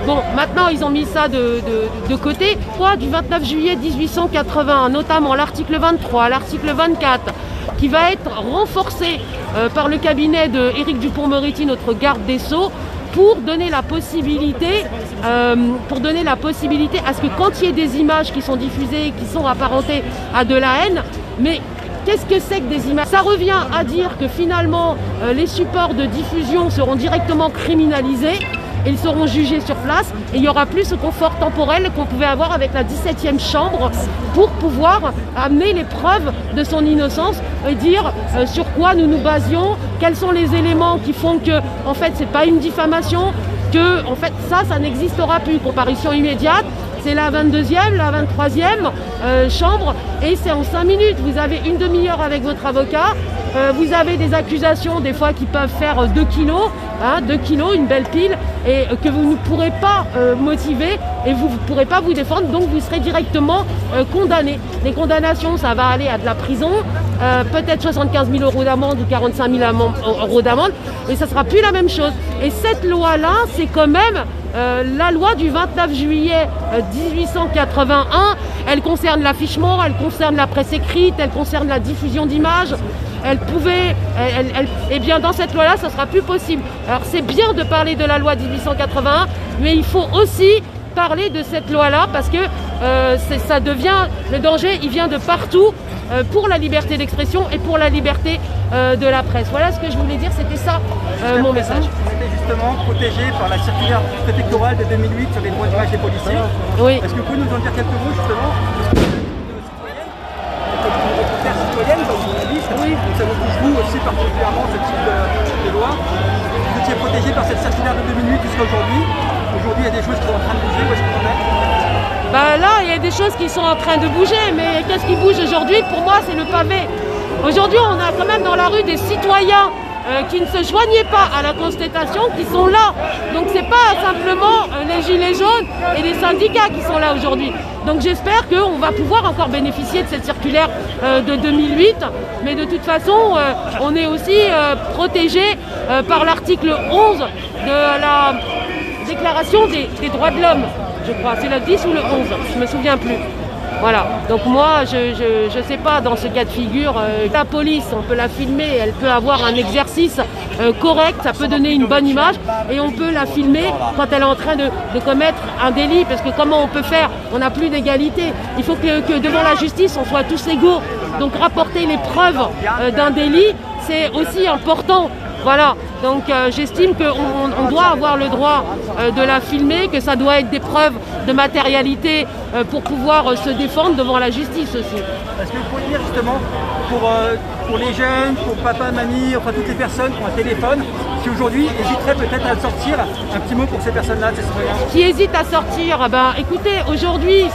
Bon, maintenant ils ont mis ça de côté. Du 29 juillet 1881, notamment l'article 23, l'article 24, qui va être renforcé par le cabinet de Éric Dupond-Moretti, notre garde des Sceaux, pour donner la possibilité à ce que quand il y ait des images qui sont diffusées, qui sont apparentées à de la haine, mais qu'est-ce que c'est que des images? Ça revient à dire que finalement les supports de diffusion seront directement criminalisés. Ils seront jugés sur place et il n'y aura plus ce confort temporel qu'on pouvait avoir avec la 17e chambre pour pouvoir amener les preuves de son innocence et dire sur quoi nous nous basions, quels sont les éléments qui font que en fait c'est pas une diffamation, que en fait ça n'existera plus. Comparution immédiate, c'est la 22e, la 23e chambre et c'est en 5 minutes. Vous avez une demi-heure avec votre avocat. Vous avez des accusations des fois qui peuvent faire 2 kilos, 2 kilos, une belle pile, et que vous ne pourrez pas motiver et vous ne pourrez pas vous défendre, donc vous serez directement condamné. Les condamnations, ça va aller à de la prison, peut-être 75 000 euros d'amende ou 45 000 euros d'amende, mais ça ne sera plus la même chose. Et cette loi-là, c'est quand même la loi du 29 juillet 1881, elle concerne l'affichement, elle concerne la presse écrite, elle concerne la diffusion d'images. Et bien dans cette loi-là, ça ne sera plus possible. Alors c'est bien de parler de la loi 1881, mais il faut aussi parler de cette loi-là parce que ça devient, le danger, il vient de partout pour la liberté d'expression et pour la liberté de la presse. Voilà ce que je voulais dire, c'était ça mon message. On était justement protégé par la circulaire préfectorale de 2008 sur les droits d'image des policiers. Oui. Est-ce que vous pouvez nous en dire quelques mots justement? reporter citoyenne, comme journaliste. Oui. Donc ça vous touche vous aussi particulièrement ce type de loi. Vous étiez protégé par cette circulaire de 2 minutes jusqu'à aujourd'hui. Aujourd'hui, il y a des choses qui sont en train de bouger. Où est-ce qu'on en est? Ben là, il y a des choses qui sont en train de bouger, mais qu'est-ce qui bouge aujourd'hui? Pour moi, c'est le pavé. Aujourd'hui, on a quand même dans la rue des citoyens qui ne se joignaient pas à la contestation, qui sont là. Donc c'est pas simplement les gilets jaunes et les syndicats qui sont là aujourd'hui. Donc j'espère qu'on va pouvoir encore bénéficier de cette circulaire de 2008. Mais de toute façon, on est aussi protégé par l'article 11 de la Déclaration des droits de l'homme, je crois. C'est le 10 ou le 11, je me souviens plus. Voilà, donc moi je sais pas dans ce cas de figure, la police on peut la filmer, elle peut avoir un exercice correct, ça peut donner une bonne image et on peut la filmer quand elle est en train de commettre un délit, parce que comment on peut faire? On n'a plus d'égalité, il faut que devant la justice on soit tous égaux, donc rapporter les preuves d'un délit c'est aussi important. Voilà, donc j'estime qu'on doit avoir le droit de la filmer, que ça doit être des preuves de matérialité pour pouvoir se défendre devant la justice aussi. Est-ce que vous pourriez dire justement pour les jeunes, pour papa, mamie, enfin toutes les personnes qui ont un téléphone, qui aujourd'hui hésiteraient peut-être à le sortir, un petit mot pour ces personnes-là, ces citoyens? Qui hésitent à sortir, ben écoutez, aujourd'hui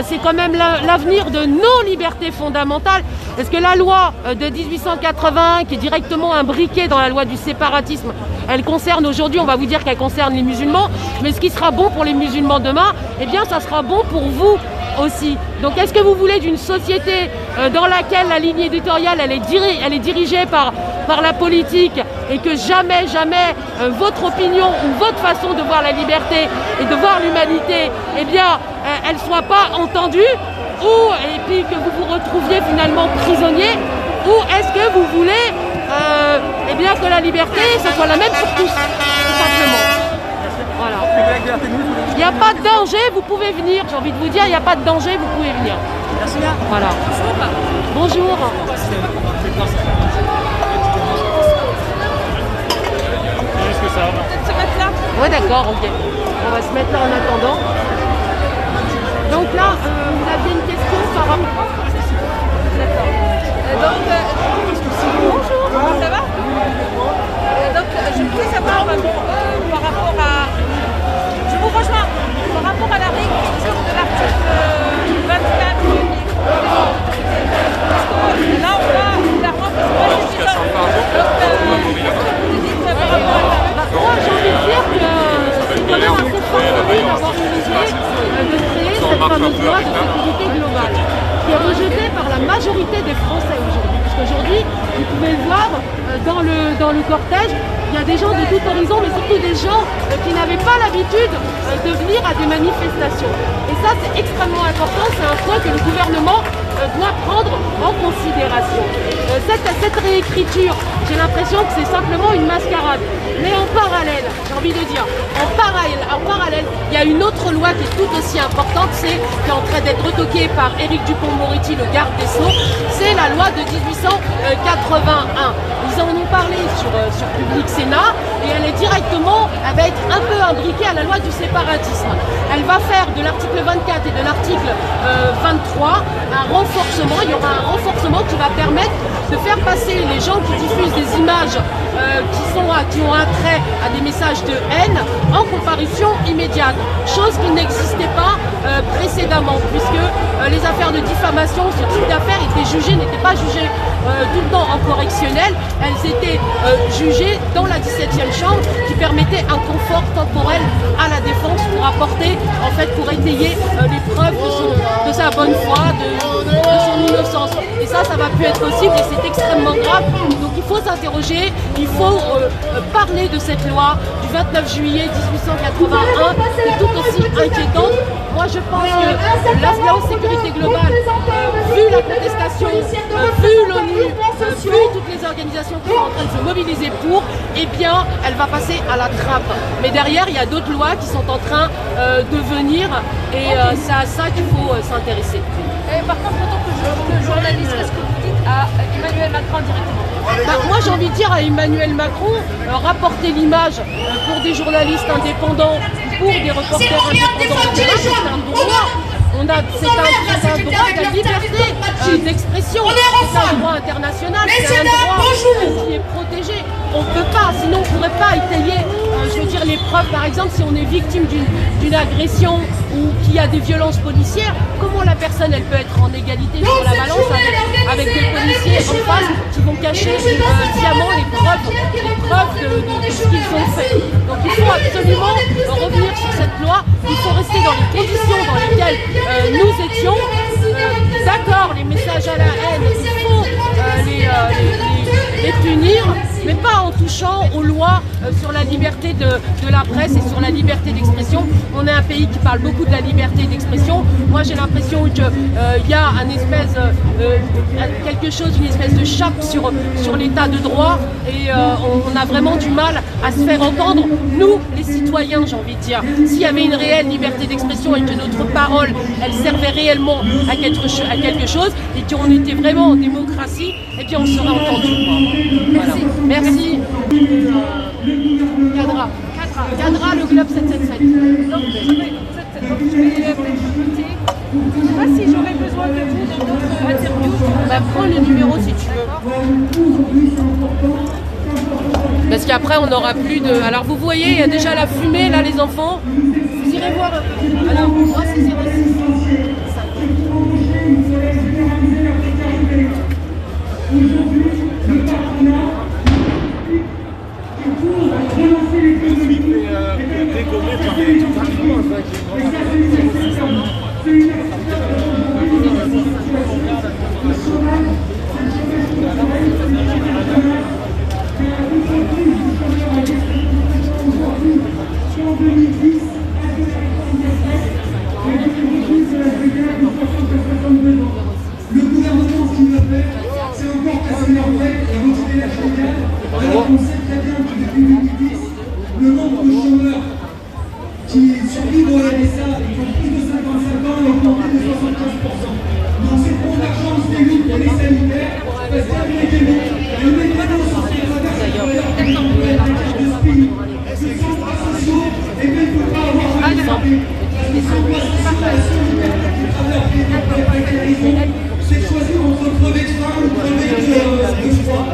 c'est quand même l'avenir de nos libertés fondamentales. Est-ce que la loi de 1880, qui est directement imbriquée dans la loi du séparatisme, elle concerne aujourd'hui, on va vous dire qu'elle concerne les musulmans, mais ce qui sera bon pour les musulmans demain, eh bien ça sera bon pour vous aussi. Donc est-ce que vous voulez d'une société dans laquelle la ligne éditoriale elle est dirigée par la politique et que jamais votre opinion ou votre façon de voir la liberté et de voir l'humanité, eh bien elle soit pas entendue, et puis que vous vous retrouviez finalement prisonnier, ou est-ce que vous voulez eh bien que la liberté ce soit la même pour tous, tout simplement. Voilà. Il n'y a pas de danger, vous pouvez venir, j'ai envie de vous dire, il n'y a pas de danger, vous pouvez venir. Merci bien. Voilà. Bonjour. Est-ce que ça va? Se mettre là? Ouais d'accord, ok. On va se mettre là en attendant. Donc là, vous aviez une question par rapport. D'accord. Bonjour, ça va? Donc je voulais savoir par rapport à. Je vous rejoins. Par rapport à la réécriture de l'article 24 du là on va clairement jusqu'à 100 par jour. Moi j'ai envie de dire que c'est quand même assez fort d'avoir décidé de créer cette fameuse loi de sécurité globale qui est rejetée par la majorité des Français aujourd'hui. Parce qu'aujourd'hui, vous pouvez le voir dans le cortège, il y a des gens de tout horizon, mais surtout des gens qui n'avaient pas l'habitude de venir à des manifestations. Et ça, c'est extrêmement important, c'est un point que le gouvernement doit prendre en considération. Cette réécriture, j'ai l'impression que c'est simplement une mascarade. Mais en parallèle, j'ai envie de dire, en parallèle, il y a une autre loi qui est tout aussi importante, qui est en train d'être retoquée par Éric Dupond-Moretti, le garde des Sceaux, c'est la loi de 1881. Ils en ont parlé sur Public Sénat et elle va être un peu imbriquée à la loi du séparatisme. Elle va faire de l'article 24 et de l'article 23 un renforcement, il y aura un renforcement qui va permettre de faire passer les gens qui diffusent des images qui ont un trait à des messages de haine en comparution immédiate, chose qui n'existait pas précédemment, puisque les affaires de diffamation, ce type d'affaires n'étaient pas jugées tout le temps en correctionnel, elles étaient jugées dans la 17e chambre qui permettait un confort temporel à la défense pour apporter, en fait, pour étayer les preuves de sa bonne foi, de son innocence. Et ça va plus être possible et c'est extrêmement grave. Donc il faut s'interroger, il faut parler de cette loi du 29 juillet 1881 qui est tout aussi inquiétante. Moi je pense que la loi de sécurité globale, vu la contestation, vu l'ONU, vu toutes les organisations qui sont en train de se mobiliser pour, eh bien elle va passer à la trappe. Mais derrière il y a d'autres lois qui sont en train de venir et c'est à ça qu'il faut s'intéresser. Par contre, en tant que journaliste, qu'est-ce que vous dites à Emmanuel Macron directement? Moi j'ai envie de dire à Emmanuel Macron, rapporter l'image pour des journalistes indépendants, pour des reporters indépendants de terrain, c'est un bon droit. c'est un droit de la liberté d'expression. C'est un droit international, c'est un droit qui est protégé. On ne peut pas, sinon on ne pourrait pas étayer, je veux dire, les preuves. Par exemple, si on est victime d'une agression ou qu'il y a des violences policières, comment la personne elle peut être en égalité sur la balance avec des policiers en face qui vont cacher sciemment les preuves de ce qu'ils ont fait. Donc il faut absolument revenir sur cette loi, il faut rester dans les conditions dans lesquelles nous étions. D'accord, les messages à la haine, il faut les punir, mais pas en touchant aux lois sur la liberté de la presse et sur la liberté d'expression. On est un pays qui parle beaucoup de la liberté d'expression. Moi j'ai l'impression qu'il y a une espèce de chape sur l'état de droit et on a vraiment du mal à se faire entendre. Nous, les citoyens, j'ai envie de dire, s'il y avait une réelle liberté d'expression et que notre parole, elle servait réellement à quelque chose et qu'on était vraiment en démocratie, eh bien on serait entendu. Voilà. Merci. Cadra, le club 777. Donc je vais je ne sais pas si j'aurais besoin de vous dans d'autres interviews. Bah, prends le numéro si tu veux. Parce qu'après on n'aura plus de... Alors vous voyez, il y a déjà la fumée là les enfants. Vous irez voir. Alors moi c'est 06. Le gouvernement, ce qu'il veut faire, c'est encore casser leur tête et retirer la chaudière, alors qu'on sait très bien que depuis 2010, le nombre de chômeurs qui survivent au RSA et qui ont plus de 55 ans a augmenté de 75%. Donc c'est pour l'argent des luttes pour les sanitaires, parce qu'avec les luttes, le mécano social traverse la de SPI, de centres sociaux, et bien il ne faut pas avoir jamais frappé. Parce que c'est quoi cette situation du travail précarisé, c'est de choisir entre crever de faim ou crever de froid.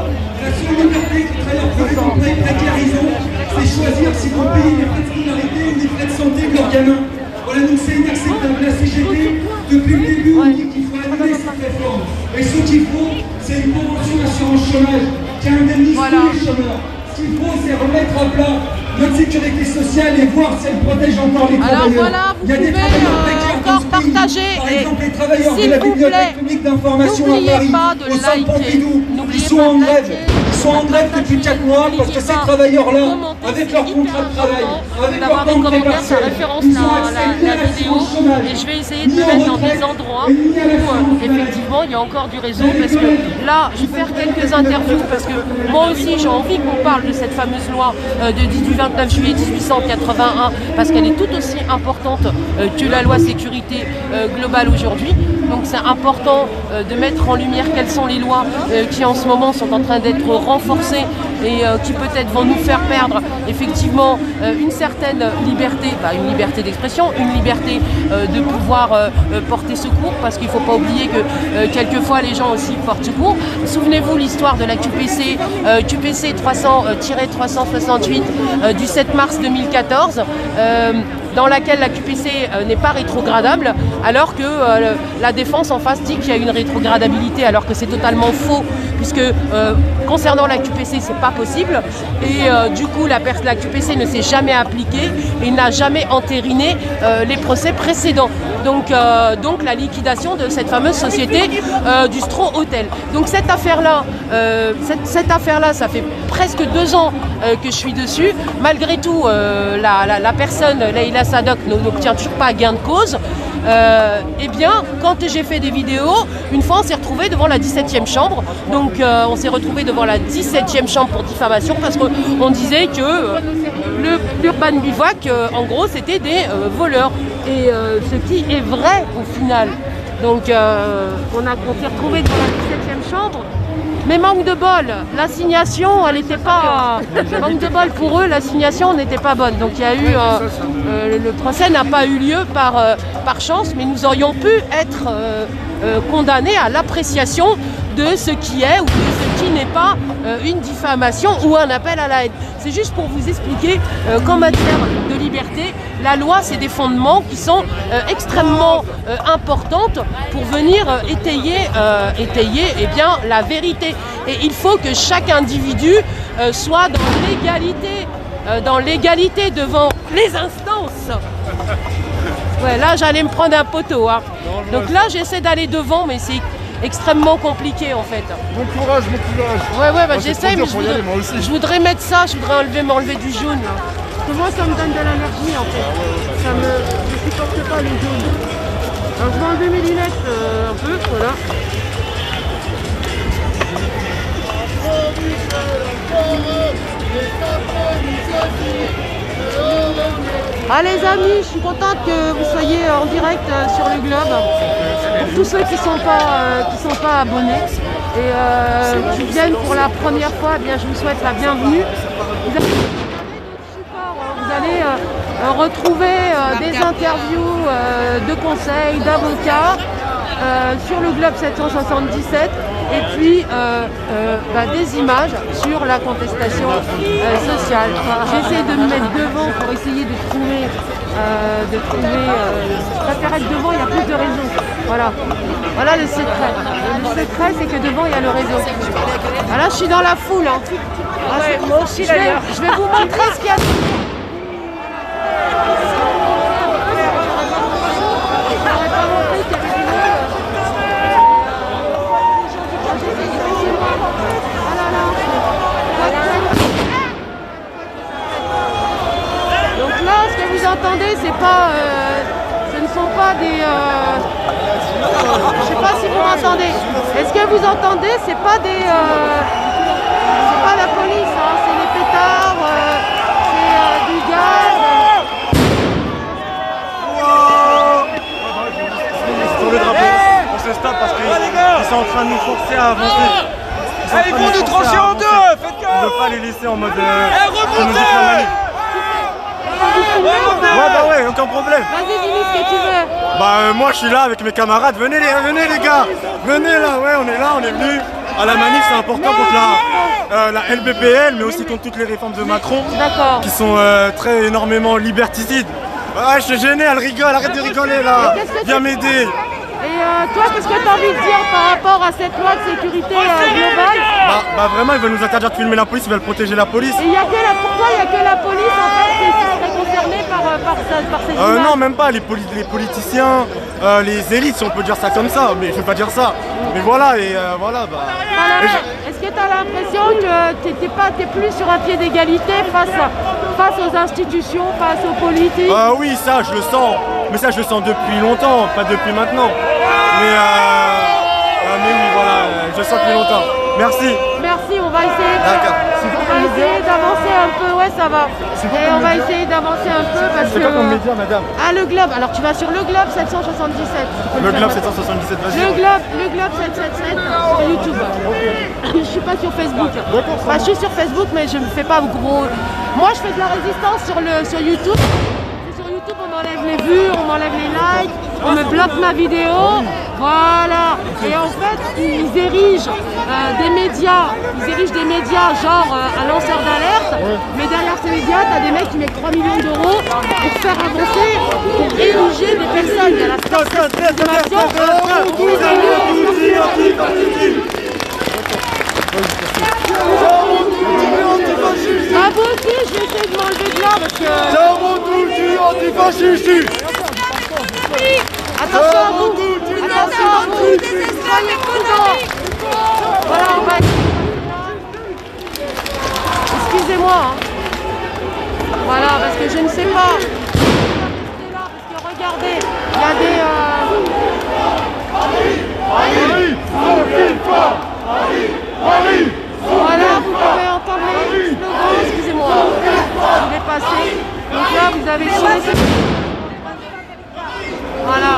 La seule liberté que les travailleurs précarisés, c'est choisir si vous payez des frais de scolarité ou des frais de santé de leurs gamins. Voilà, donc c'est inacceptable. La CGT, depuis le début, on dit qu'il faut annuler cette réforme. Et ce qu'il faut, c'est une convention d'assurance chômage qui indemnise tous les chômeurs. Ce qu'il faut, c'est remettre à plat notre sécurité sociale et voir si elle protège encore les travailleurs. Alors voilà, vous pouvez encore partager. Par exemple, les travailleurs de la Bibliothèque publique d'information à Paris, au centre Pompidou, ils sont en grève. Ils sont en grève depuis 4 mois parce que ces travailleurs-là, avec leur contrat de travail, avec leur temps de préparation, ils ont accepté la vidéo. Et je vais essayer de me mettre dans des endroits où effectivement il y a encore du réseau, parce que là je vais faire quelques interviews parce que moi aussi j'ai envie qu'on parle de cette fameuse loi du 29 juillet 1881 parce qu'elle est tout aussi importante que la loi sécurité globale aujourd'hui. Donc c'est important de mettre en lumière quelles sont les lois qui en ce moment sont en train d'être renforcées et qui peut-être vont nous faire perdre effectivement une certaine liberté, une liberté d'expression, une liberté de pouvoir porter secours, parce qu'il ne faut pas oublier que quelquefois les gens aussi portent secours. Souvenez-vous l'histoire de la QPC, QPC 300-368 du 7 mars 2014, dans laquelle la QPC n'est pas rétrogradable, alors que la défense en face dit qu'il y a une rétrogradabilité, alors que c'est totalement faux, puisque concernant la QPC, c'est pas possible, et du coup la QPC ne s'est jamais appliquée et n'a jamais entériné les procès précédents. Donc la liquidation de cette fameuse société du Stroh Hotel. Donc cette affaire-là, ça fait presque 2 ans que je suis dessus. Malgré tout, la personne, Leïla Sadoc, n'obtient toujours pas gain de cause. Eh bien, quand j'ai fait des vidéos, une fois on s'est retrouvé devant la 17e chambre. Donc on s'est retrouvé devant la 17e chambre pour diffamation, parce qu'on disait que l'Urban Bivouac, en gros, c'était des voleurs. Et ce qui est vrai au final. Donc on s'est retrouvé devant la 17e chambre. Mais manque de bol, l'assignation, elle n'était pas... manque de bol pour eux, l'assignation n'était pas bonne. Donc il y a eu... le procès n'a pas eu lieu par chance, mais nous aurions pu être condamnés à l'appréciation de ce qui est ou de ce qui n'est pas une diffamation ou un appel à la haine. C'est juste pour vous expliquer qu'en matière de liberté, la loi, c'est des fondements qui sont extrêmement importantes pour venir étayer eh bien, la vérité. Et il faut que chaque individu soit dans l'égalité devant les instances. Ouais, là, j'allais me prendre un poteau. Hein. Donc là, j'essaie d'aller devant, mais c'est extrêmement compliqué en fait. Bon courage, bon courage. Ouais, bah, j'essaie, mais je voudrais mettre ça, je voudrais m'enlever du jaune. Là. Parce que moi, ça me donne de l'allergie en fait. Je supporte pas le jaune. Alors, je vais enlever mes lunettes un peu, voilà. Ah les amis, je suis contente que vous soyez en direct sur le Globe. Pour tous ceux qui sont pas abonnés et qui viennent pour la première fois, eh bien, je vous souhaite la bienvenue. Vous allez retrouver des interviews de conseils, d'avocats sur le Globe 777 et puis des images sur la contestation sociale. J'essaie de me mettre devant pour essayer de trouver je préfère être devant, il y a plus de réseau. Voilà le secret. Le secret, c'est que devant, il y a le réseau. Là, je suis dans la foule. Hein. Moi aussi, d'ailleurs. Je vais vous montrer ce qu'il y a. Entendez, ce ne sont pas des... je ne sais pas si vous m'entendez. Est-ce que vous entendez? C'est pas des... c'est pas la police, hein, c'est les pétards, c'est du gaz. Sur le drapeau, on se stoppe parce qu'ils sont en train de nous forcer à avancer. Ils vont nous trancher en deux, faites gaffe. On ne veut pas les laisser en mode... Ouais, aucun problème. Vas-y, dis-nous ce que tu veux. Moi je suis là avec mes camarades. Venez les gars. Venez là, ouais, on est là, on est venus à la manif, c'est important contre la LBPL, mais aussi contre toutes les réformes de Macron. D'accord. Qui sont très énormément liberticides. Ouais, je suis gêné, elle rigole, arrête de rigoler là. Viens m'aider. Et toi, qu'est-ce que tu as envie de dire par rapport à cette loi de sécurité globale? Vraiment, ils veulent nous interdire de filmer la police, ils veulent protéger la police. Et pourquoi il n'y a que la police en fait qui serait concernée par ces images? Non, même pas, les politiciens, les élites, si on peut dire ça comme ça, mais je ne veux pas dire ça. Mais voilà, Est-ce que tu as l'impression que tu n'es plus sur un pied d'égalité face aux institutions, face aux politiques? Oui, ça, je le sens. Mais ça, je le sens depuis longtemps, pas depuis maintenant. Mais oui, voilà, je le sens depuis longtemps. Merci. Merci, on va essayer d'avancer un peu. Ouais, ça va. Et on va essayer d'avancer un peu parce que... C'est quoi comme média, madame? Le Globe. Alors, tu vas sur le Globe 777. Le Globe 777, vas-y. Le Globe 777 sur YouTube. Je suis pas sur Facebook. Je suis sur Facebook, mais je ne fais pas gros... Moi, je fais de la résistance sur YouTube. Sur YouTube, on m'enlève les vues, on m'enlève les likes, on me bloque ma vidéo. Voilà. Et en fait, ils érigent des médias genre un lanceur d'alerte. Mais derrière ces médias, tu as des mecs qui mettent 3 millions d'euros pour faire avancer, pour ériger des personnes. Il y a la vous aussi, je vais essayer de m'enlever de là parce que... Attention à vous. Soyez prudents. Voilà, on va... Excusez-moi. Voilà, parce que je ne sais pas. Parce que regardez, il y a des... Voilà, vous pouvez entendre les slogans, excusez-moi, je vais passer. Donc là, vous avez signé. Voilà.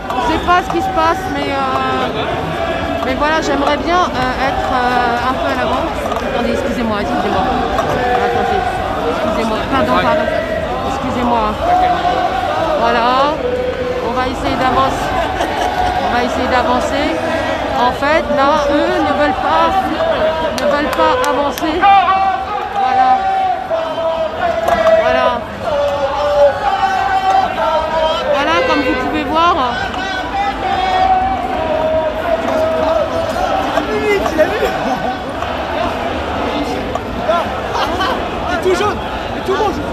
On ne sait pas ce qui se passe, mais j'aimerais bien être un peu à l'avant. Attendez, excusez-moi. Attendez, excusez-moi. Pardon. Excusez-moi. Voilà. On va essayer d'avancer. En fait, là, eux ne veulent pas avancer. Voilà, comme vous pouvez voir.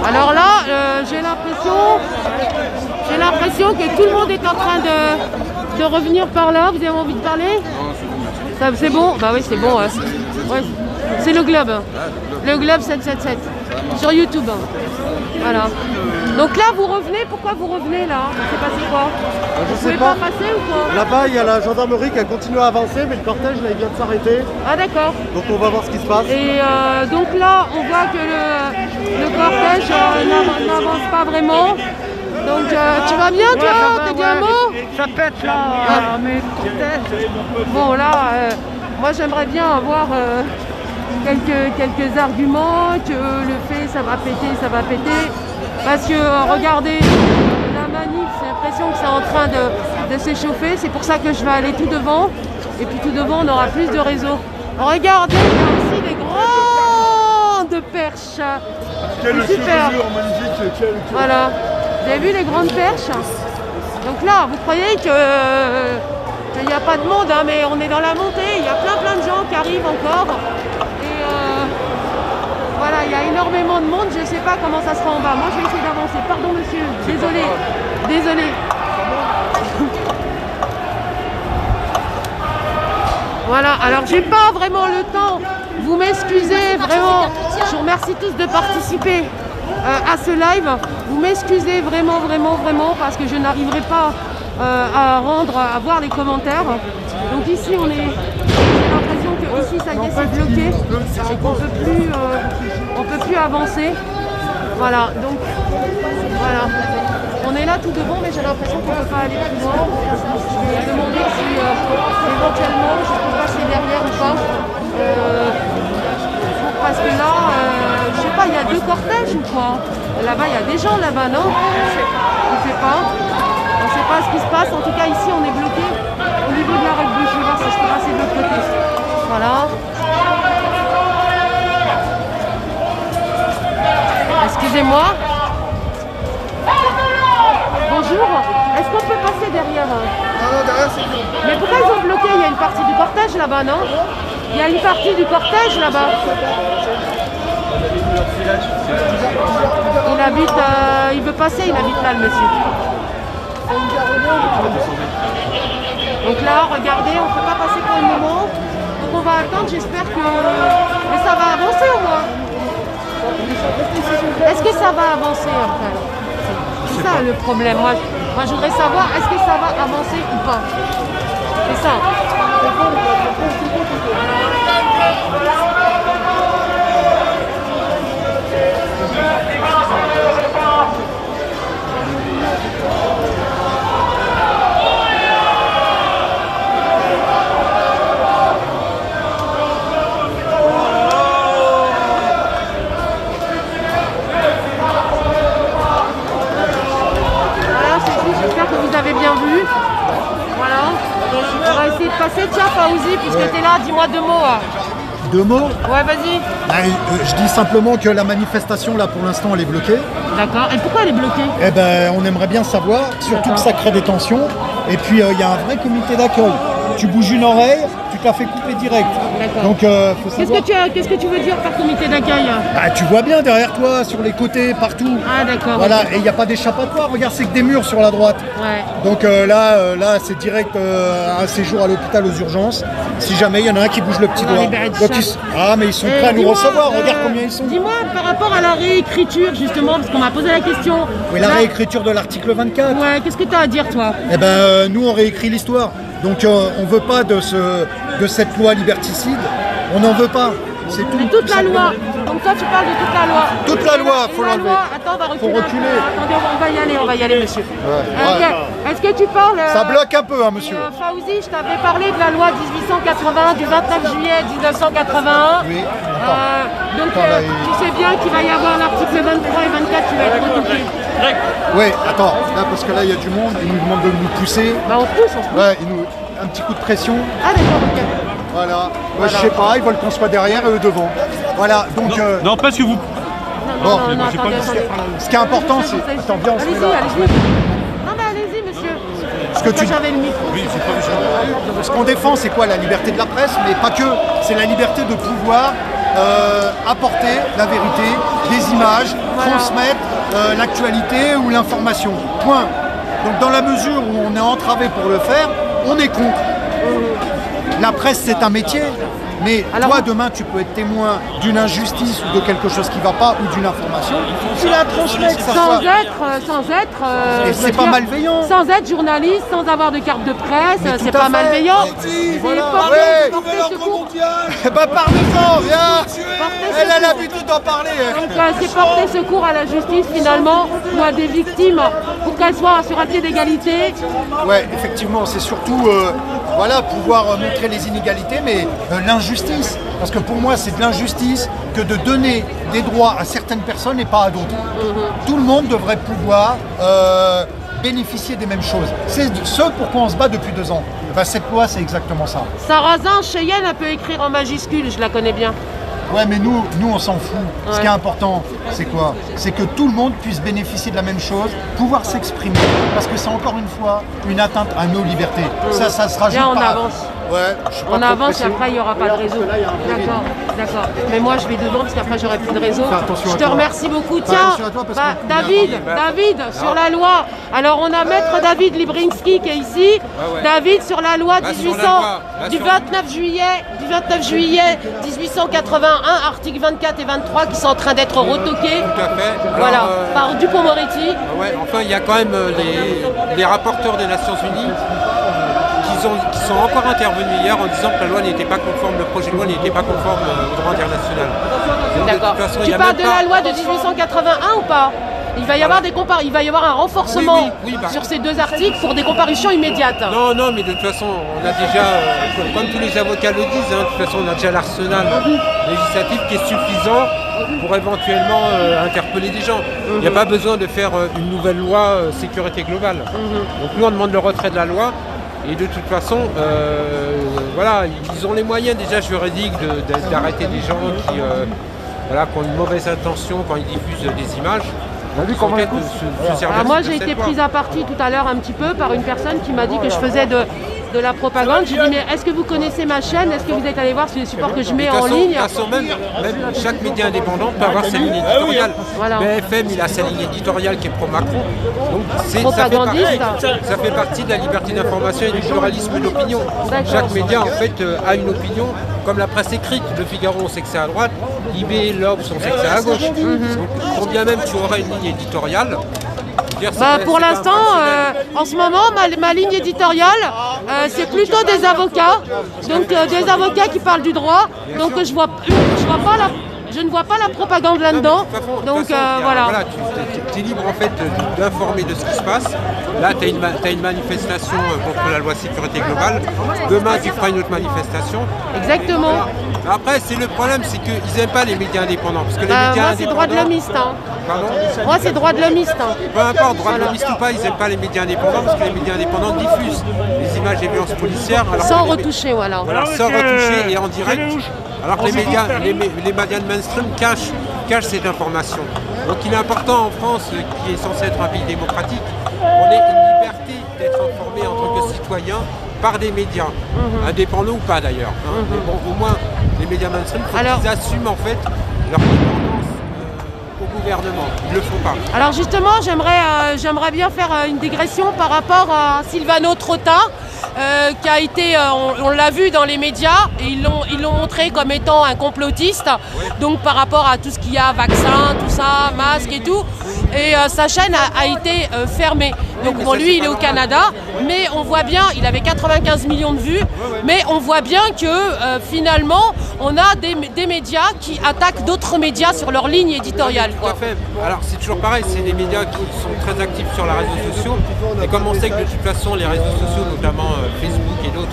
Alors là, j'ai l'impression que tout le monde est en train de revenir par là. Vous avez envie de parler? C'est bon? Bah oui, c'est bon. Ouais. C'est le Globe. Le Globe 777 sur YouTube. Voilà. Donc là, vous revenez. Pourquoi vous revenez là? C'est passé quoi? Je Vous sais pouvez pas passer ou quoi? Là-bas, il y a la gendarmerie qui a continué à avancer, mais le cortège là, il vient de s'arrêter. Ah d'accord. Donc on va voir ce qui se passe. Et donc là, on voit que le cortège n'avance pas vraiment. Donc tu vas bien toi? T'as dit un mot? Ça pète là, mais cortège. Bon là, moi j'aimerais bien avoir quelques arguments que le fait ça va péter. Parce que regardez, la manif, j'ai l'impression que c'est en train de s'échauffer. C'est pour ça que je vais aller tout devant. Et puis tout devant, on aura plus de réseau. Regardez, il y a aussi des grandes perches. Quelle super. chevelure magnifique. Voilà. Vous avez vu les grandes perches? Donc là, vous croyez qu'il n'y a pas de monde, hein, mais on est dans la montée. Il y a plein de gens qui arrivent encore. Et voilà, il y a énormément de monde. Je ne sais pas comment ça sera en bas. Moi, je vais essayer d'avancer. Pardon, monsieur. Désolé. Voilà, alors j'ai pas vraiment le temps. Vous m'excusez vraiment. Je vous remercie tous de participer à ce live. Vous m'excusez vraiment parce que je n'arriverai pas à voir les commentaires. Donc ici on est. J'ai l'impression que ici ça y est, c'est bloqué et qu'on peut plus avancer. Voilà, donc voilà. On est là tout devant, mais j'ai l'impression qu'on ne peut pas aller plus loin. Je vais demander si éventuellement je peux passer derrière ou pas. Parce que là, je sais pas, il y a deux cortèges ou quoi? Là-bas, il y a des gens là-bas, non? On ne sait pas. On ne sait pas ce qui se passe. En tout cas, ici, on est bloqué au niveau de la règle bleue. Je vais voir si je peux passer de l'autre côté. Voilà. Excusez-moi. Bonjour, est-ce qu'on peut passer derrière? Non, derrière c'est bon. Mais pourquoi ils ont bloqué? Il y a une partie du cortège là-bas, non? Il y a une partie du cortège là-bas. Il veut passer, il habite là le monsieur. Donc là, regardez, on ne peut pas passer pour le moment. Donc on va attendre, j'espère que... Mais ça va avancer au moins. Est-ce que ça va avancer après? C'est ça le problème. Moi, je voudrais savoir, est-ce que ça va avancer ou pas? C'est ça. Avez bien vu. Voilà. On va essayer de passer. Tiens, Faouzi, puisque tu es là, dis-moi deux mots. Deux mots? Ouais, vas-y. Je dis simplement que la manifestation, là, pour l'instant, elle est bloquée. D'accord. Et pourquoi elle est bloquée? Eh ben, on aimerait bien savoir, surtout que ça crée des tensions. Et puis, il y a un vrai comité d'accueil. Tu bouges une oreille, tu te la fais couper direct. Donc, faut savoir... Qu'est-ce que tu veux dire par comité d'accueil? Bah, tu vois bien derrière toi, sur les côtés, partout. Ah, d'accord. Voilà, et il n'y a pas d'échappatoire. Regarde, c'est que des murs sur la droite. Ouais. Donc là, c'est direct un séjour à l'hôpital aux urgences. Si jamais il y en a un qui bouge le petit doigt. Donc, mais ils sont prêts à nous recevoir. Regarde combien ils sont. Dis-moi, par rapport à la réécriture, justement, parce qu'on m'a posé la question. Oui, la réécriture de l'article 24. Ouais, qu'est-ce que tu as à dire, toi? Eh ben, nous, on réécrit l'histoire. Donc, on ne veut pas de cette loi liberticide. On n'en veut pas. C'est tout. Mais toute la loi, Donc toi tu parles de toute la loi. Toute la loi, faut la l'enlever. loi, attends, on va reculer. Faut reculer. Attendez, on va y aller, monsieur. Ouais. Est-ce que tu parles... Ça bloque un peu, hein, monsieur. Fauzi, je t'avais parlé de la loi 1881 du 29 juillet 1981. Oui. Donc tu sais bien qu'il va y avoir l'article 23 et 24 qui va être retoqué. Oui, attends, là parce que là il y a du monde, ils nous demandent de nous pousser. Bah on pousse. Ouais, un petit coup de pression. Ah d'accord, ok. Voilà. Ouais, je sais pas, ils veulent qu'on soit derrière et eux devant. Voilà, donc... Non, parce que vous... Non, attendez. Ce qui est important, c'est... Attends, viens, on se met là. Allez-y. Non mais allez-y, monsieur. Ce que j'avais le micro. Oui, c'est pas vu. Ce qu'on défend, c'est quoi? La liberté de la presse, mais pas que. C'est la liberté de pouvoir apporter la vérité, des images, transmettre l'actualité ou l'information. Point. Donc dans la mesure où on est entravé pour le faire, on est contre. La presse, c'est un métier. Mais toi, demain, tu peux être témoin d'une injustice ou de quelque chose qui ne va pas ou d'une information. Tu la transmets, que ça sans soit... être... Et c'est pas malveillant. Sans être journaliste, sans avoir de carte de presse, c'est pas malveillant. C'est porter secours. Bah parle-en, viens. Elle a l'habitude d'en parler. Donc c'est porter secours à la justice finalement, ou à des victimes, pour qu'elles soient sur un pied d'égalité. Ouais, effectivement, c'est surtout voilà, pouvoir montrer les inégalités, mais l'injustice. Parce que pour moi, c'est de l'injustice que de donner des droits à certaines personnes et pas à d'autres. Tout le monde devrait pouvoir bénéficier des mêmes choses. C'est ce pourquoi on se bat depuis 2 ans. Ben, cette loi, c'est exactement ça. Sarrazin, Cheyenne, elle peut écrire en majuscule, je la connais bien. Ouais, mais nous on s'en fout. Ouais. Ce qui est important, c'est quoi? C'est que tout le monde puisse bénéficier de la même chose, pouvoir s'exprimer. Parce que c'est encore une fois une atteinte à nos libertés. Ça se rajoute Bien, on par... avance. Ouais, on avance et après il n'y aura pas de réseau. D'accord. Mais moi je vais devant parce qu'après j'aurai plus de réseau. Je te remercie beaucoup. Tiens, David, sur la loi. Alors on a Maître David Librinski qui est ici. David, sur la loi du 29 juillet 1881, articles 24 et 23 qui sont en train d'être retoqués. Tout à fait. Voilà, par Dupond-Moretti. Ouais, enfin il y a quand même les rapporteurs des Nations Unies qui sont encore intervenus hier en disant que la loi n'était pas conforme, le projet de loi n'était pas conforme au droit international. D'accord. Tu parles de la loi de 1881 ou pas? Il va y avoir un renforcement sur ces 2 articles pour des comparutions immédiates. Non, mais de toute façon, on a déjà, comme tous les avocats le disent, de toute façon on a déjà l'arsenal législatif qui est suffisant pour éventuellement interpeller des gens. Il n'y a pas besoin de faire une nouvelle loi sécurité globale. Donc nous on demande le retrait de la loi. Et de toute façon, voilà, ils ont les moyens déjà juridiques d'arrêter des gens qui ont une mauvaise intention quand ils diffusent des images. Moi j'ai été prise à partie tout à l'heure un petit peu par une personne qui m'a dit que je faisais de la propagande. J'ai dit mais est-ce que vous connaissez ma chaîne? Est-ce que vous êtes allé voir sur les supports que je mets en ligne? De toute façon, même chaque média indépendant peut avoir sa ligne éditoriale. BFM, il a sa ligne éditoriale qui est pro-Macron. Donc ça fait partie de la liberté d'information et du pluralisme d'opinion. Chaque média en fait a une opinion, comme la presse écrite. Le Figaro, on sait que c'est à droite. IB, l'Obs, on sait que c'est à gauche. Donc quand bien même tu aurais une ligne éditoriale, pour l'instant, en ce moment, ma ligne éditoriale, c'est plutôt des avocats, donc des avocats qui parlent du droit. Donc je ne vois pas la propagande là-dedans. Donc voilà. Tu es libre en fait d'informer de ce qui se passe. Là, tu as une manifestation contre la loi sécurité globale. Demain, tu feras une autre manifestation. Exactement. Voilà. Après, le problème, c'est qu'ils n'aiment pas les médias indépendants. Parce que les médias moi, c'est droit de l'homiste. Pardon ? Moi, c'est droit de l'homiste. Peu importe, droit de l'homiste ou pas, ils n'aiment pas les médias indépendants parce que les médias indépendants diffusent les images des violences policières. Sans retoucher, voilà. Sans retoucher et en direct. Alors que les médias de mainstream cachent cette information. Donc il est important en France, qui est censé être un pays démocratique, on ait une liberté d'être informé en tant que citoyen par des médias, indépendants ou pas d'ailleurs. Mais bon, au moins, les médias mainstream, ils assument en fait leur dépendance au gouvernement. Ils ne le font pas. Alors justement, j'aimerais bien faire une digression par rapport à Silvano Trotta, qui a été, on l'a vu dans les médias, et ils l'ont montré comme étant un complotiste, donc par rapport à tout ce qu'il y a, vaccin, tout ça, masque et tout. et sa chaîne a été fermée. Donc bon, lui il est au Canada, mais on voit bien, il avait 95 millions de vues, mais on voit bien que finalement on a des médias qui attaquent d'autres médias sur leur ligne éditoriale. Tout à fait. Alors c'est toujours pareil, c'est des médias qui sont très actifs sur les réseaux sociaux, et comme on sait que de toute façon les réseaux sociaux, notamment Facebook et d'autres,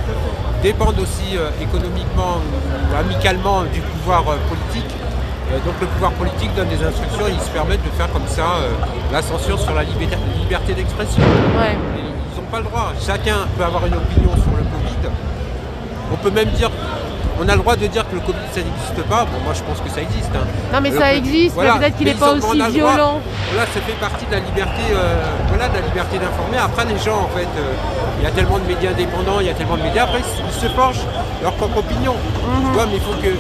dépendent aussi économiquement ou amicalement du pouvoir politique. Donc le pouvoir politique donne des instructions et ils se permettent de faire comme ça l'ascension sur la liberté d'expression. Ouais. Ils n'ont pas le droit. Chacun peut avoir une opinion sur le Covid. On peut même dire, on a le droit de dire que le Covid ça n'existe pas. Bon, moi je pense que ça existe. Hein. Non mais ça existe, voilà. Peut-être qu'il n'est pas aussi violent. Voilà, ça fait partie de la liberté, voilà, de la liberté d'informer. Après les gens en fait, il y a tellement de médias indépendants, il y a tellement de médias, après ils se forgent leur propre opinion. Tu vois, mais il faut qu'il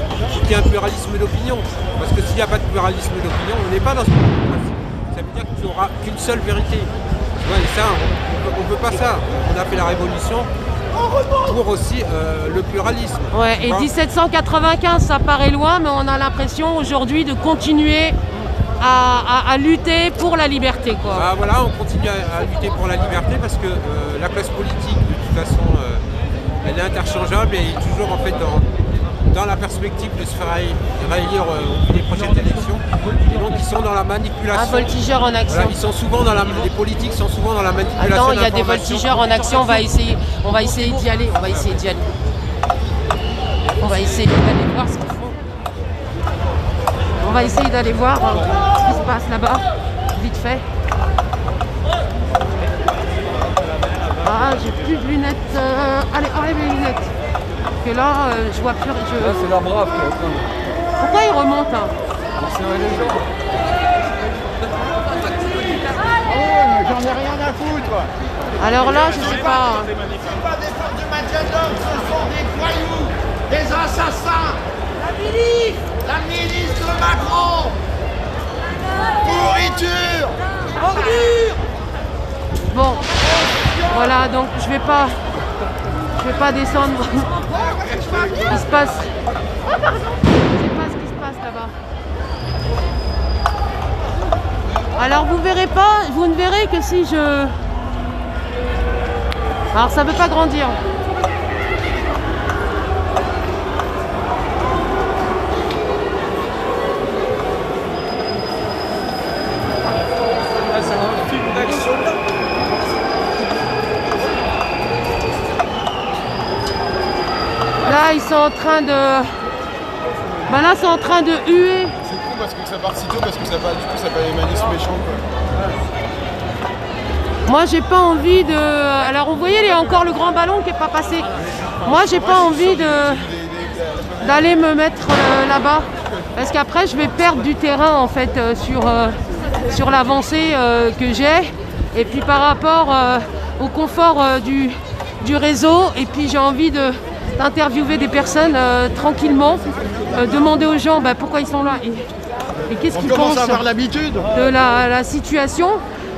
y ait un pluralisme d'opinion. Parce que s'il n'y a pas de pluralisme d'opinion, on n'est pas dans ce démocratie. Ça veut dire qu'il n'y aura qu'une seule vérité. Tu vois, et ça, on ne veut pas ça. On a fait la révolution pour aussi le pluralisme. Ouais, et 1795, ça paraît loin, mais on a l'impression aujourd'hui de continuer à lutter pour la liberté. Quoi. Bah, voilà, on continue à lutter pour la liberté parce que la classe politique, de toute façon, elle est interchangeable et elle est toujours en fait dans la perspective de se faire réélire au bout des prochaines élections. Et donc ils sont dans la manipulation. Un voltigeur en action. Voilà, ils sont souvent les politiques sont souvent dans la manipulation. Attends, il y a des voltigeurs en action, on va essayer d'y aller. On va essayer d'aller voir ce qu'ils font. On va essayer d'aller voir ce qui se passe là-bas, vite fait. Ah, j'ai plus de lunettes. Allez, enlève les lunettes. Parce que là, je vois plus. Là, c'est la brave qui est en train de... Pourquoi il remonte hein? C'est les gens. J'en ai rien à foutre. Alors là, je sais pas. Ce ne sont pas des forces du maintien de l'ordre, ce sont des voyous, des assassins. La milice de Macron. Pourriture. Ordure. Bon, voilà, donc je vais pas descendre. Il se passe. Je sais pas ce qui se passe là-bas. Alors vous ne verrez que si je. Alors ça veut pas grandir. Là, c'est un film d'action. Là, ils sont en train de. Ben là, c'est en train de huer. C'est cool parce que ça part si tôt, parce que ça part, du coup, ça part les manifs méchants, quoi. Moi, j'ai pas envie de. Alors, vous voyez, il y a encore le grand ballon qui est pas passé. Moi, j'ai pas envie d'aller me mettre là-bas. Parce qu'après, je vais perdre du terrain, en fait, sur l'avancée que j'ai. Et puis, par rapport au confort du réseau. Et puis, j'ai envie d'interviewer des personnes tranquillement, demander aux gens pourquoi ils sont là et qu'est-ce qu'ils pensent commence à avoir l'habitude de la situation.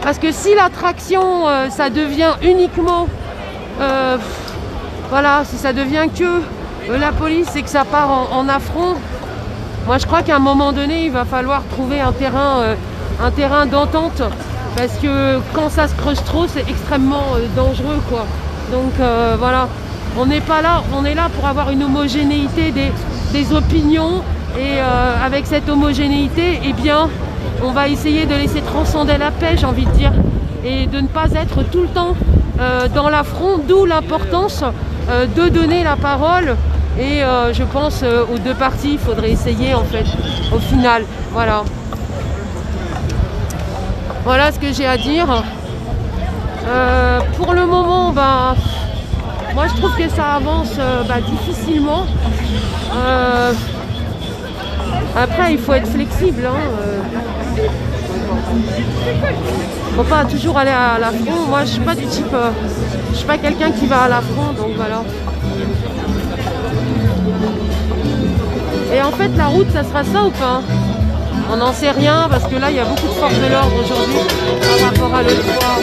Parce que si l'attraction, ça devient uniquement, voilà, si ça devient que la police et que ça part en affront, moi je crois qu'à un moment donné, il va falloir trouver un terrain d'entente. Parce que quand ça se creuse trop, c'est extrêmement dangereux, quoi. Donc voilà. On n'est pas là, on est là pour avoir une homogénéité des opinions et avec cette homogénéité, eh bien, on va essayer de laisser transcender la paix, j'ai envie de dire, et de ne pas être tout le temps dans l'affront, d'où l'importance de donner la parole. Et je pense aux deux parties, il faudrait essayer en fait, au final. Voilà. Voilà ce que j'ai à dire. Pour le moment, moi je trouve que ça avance difficilement. Après il faut être flexible. Faut pas toujours aller à l'affront. Moi je suis pas du type. Je suis pas quelqu'un qui va à l'affront, donc voilà. Et en fait la route ça sera ça ou pas? On n'en sait rien parce que là il y a beaucoup de forces de l'ordre aujourd'hui par rapport à l'autre fois.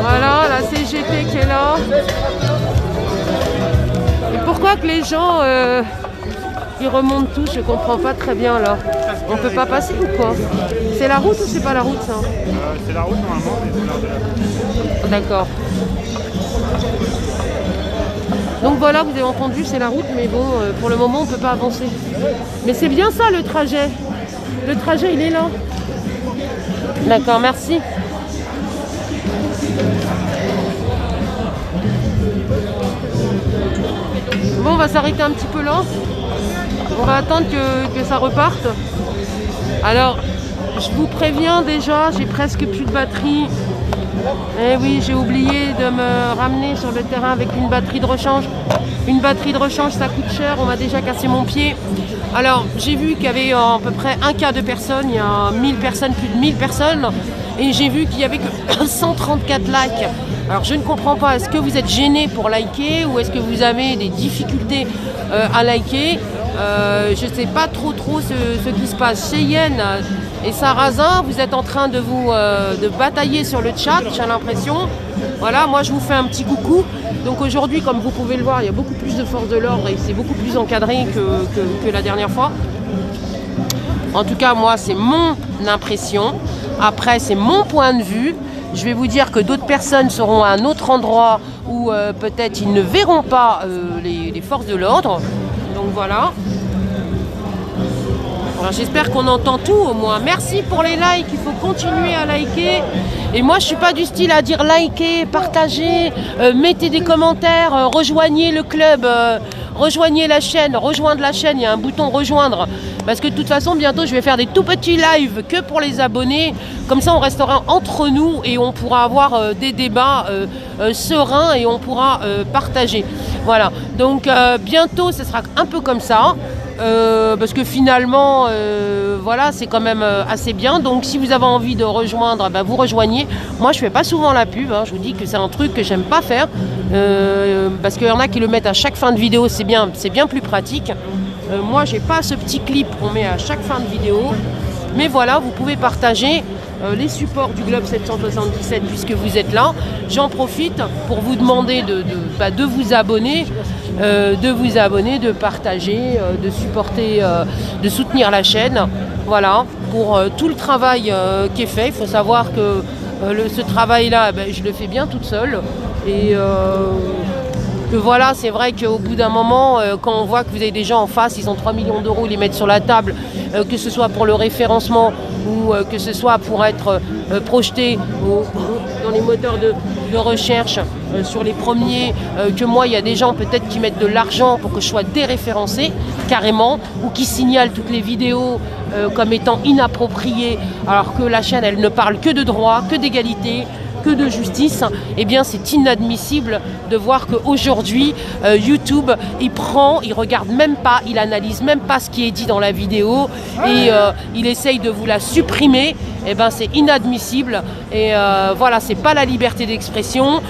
Voilà, la CGT qui est là. Et pourquoi que les gens qui remonte tout, je comprends pas très bien là. On peut pas passer ou quoi? C'est la route ou c'est pas la route ça? C'est la route normalement, mais c'est l'heure de la... D'accord. Donc voilà, vous avez entendu, c'est la route, mais bon, pour le moment, on peut pas avancer. Mais c'est bien ça le trajet. Le trajet, il est là. D'accord, merci. Bon, on va s'arrêter un petit peu là. On va attendre que ça reparte. Alors, je vous préviens déjà, j'ai presque plus de batterie. Eh oui, j'ai oublié de me ramener sur le terrain avec une batterie de rechange. Une batterie de rechange, ça coûte cher, on m'a déjà cassé mon pied. Alors, j'ai vu qu'il y avait à peu près un quart de personnes, il y a 1000 personnes, plus de 1000 personnes. Et j'ai vu qu'il n'y avait que 134 likes. Alors, je ne comprends pas, est-ce que vous êtes gêné pour liker ou est-ce que vous avez des difficultés à liker? Je ne sais pas trop ce qui se passe. Chez Yen et Sarrazin, vous êtes en train de de batailler sur le chat, j'ai l'impression. Voilà, moi je vous fais un petit coucou. Donc aujourd'hui, comme vous pouvez le voir, il y a beaucoup plus de forces de l'ordre et c'est beaucoup plus encadré que la dernière fois. En tout cas, moi, c'est mon impression. Après, c'est mon point de vue. Je vais vous dire que d'autres personnes seront à un autre endroit où peut-être ils ne verront pas les forces de l'ordre. Donc voilà. Alors, j'espère qu'on entend tout au moins. Merci pour les likes, il faut continuer à liker. Et moi je suis pas du style à dire likez, partagez, mettez des commentaires, rejoignez le club, rejoignez la chaîne, rejoindre la chaîne, il y a un bouton rejoindre. Parce que de toute façon bientôt je vais faire des tout petits lives que pour les abonnés. Comme ça on restera entre nous et on pourra avoir des débats sereins et on pourra partager. Voilà, donc bientôt ce sera un peu comme ça. Parce que finalement, voilà, c'est quand même assez bien. Donc si vous avez envie de rejoindre, ben, vous rejoignez. Moi, je fais pas souvent la pub. Hein. Je vous dis que c'est un truc que j'aime pas faire. Parce qu'il y en a qui le mettent à chaque fin de vidéo. C'est bien plus pratique. Moi, j'ai pas ce petit clip qu'on met à chaque fin de vidéo. Mais voilà, vous pouvez partager les supports du Globe 777 puisque vous êtes là. J'en profite pour vous demander de vous abonner. De partager, de supporter, de soutenir la chaîne. Voilà, pour tout le travail qui est fait. Il faut savoir que ce travail-là, je le fais bien toute seule. Et que voilà, c'est vrai qu'au bout d'un moment, quand on voit que vous avez des gens en face, ils ont 3 millions d'euros, ils les mettent sur la table, que ce soit pour le référencement ou que ce soit pour être projeté dans les moteurs de recherche, sur les premiers, que moi, il y a des gens peut-être qui mettent de l'argent pour que je sois déréférencé, carrément, ou qui signalent toutes les vidéos comme étant inappropriées, alors que la chaîne, elle ne parle que de droit, que d'égalité, que de justice. Eh bien c'est inadmissible de voir qu'aujourd'hui YouTube il regarde même pas, il analyse même pas ce qui est dit dans la vidéo et il essaye de vous la supprimer. Eh ben c'est inadmissible et voilà, c'est pas la liberté d'expression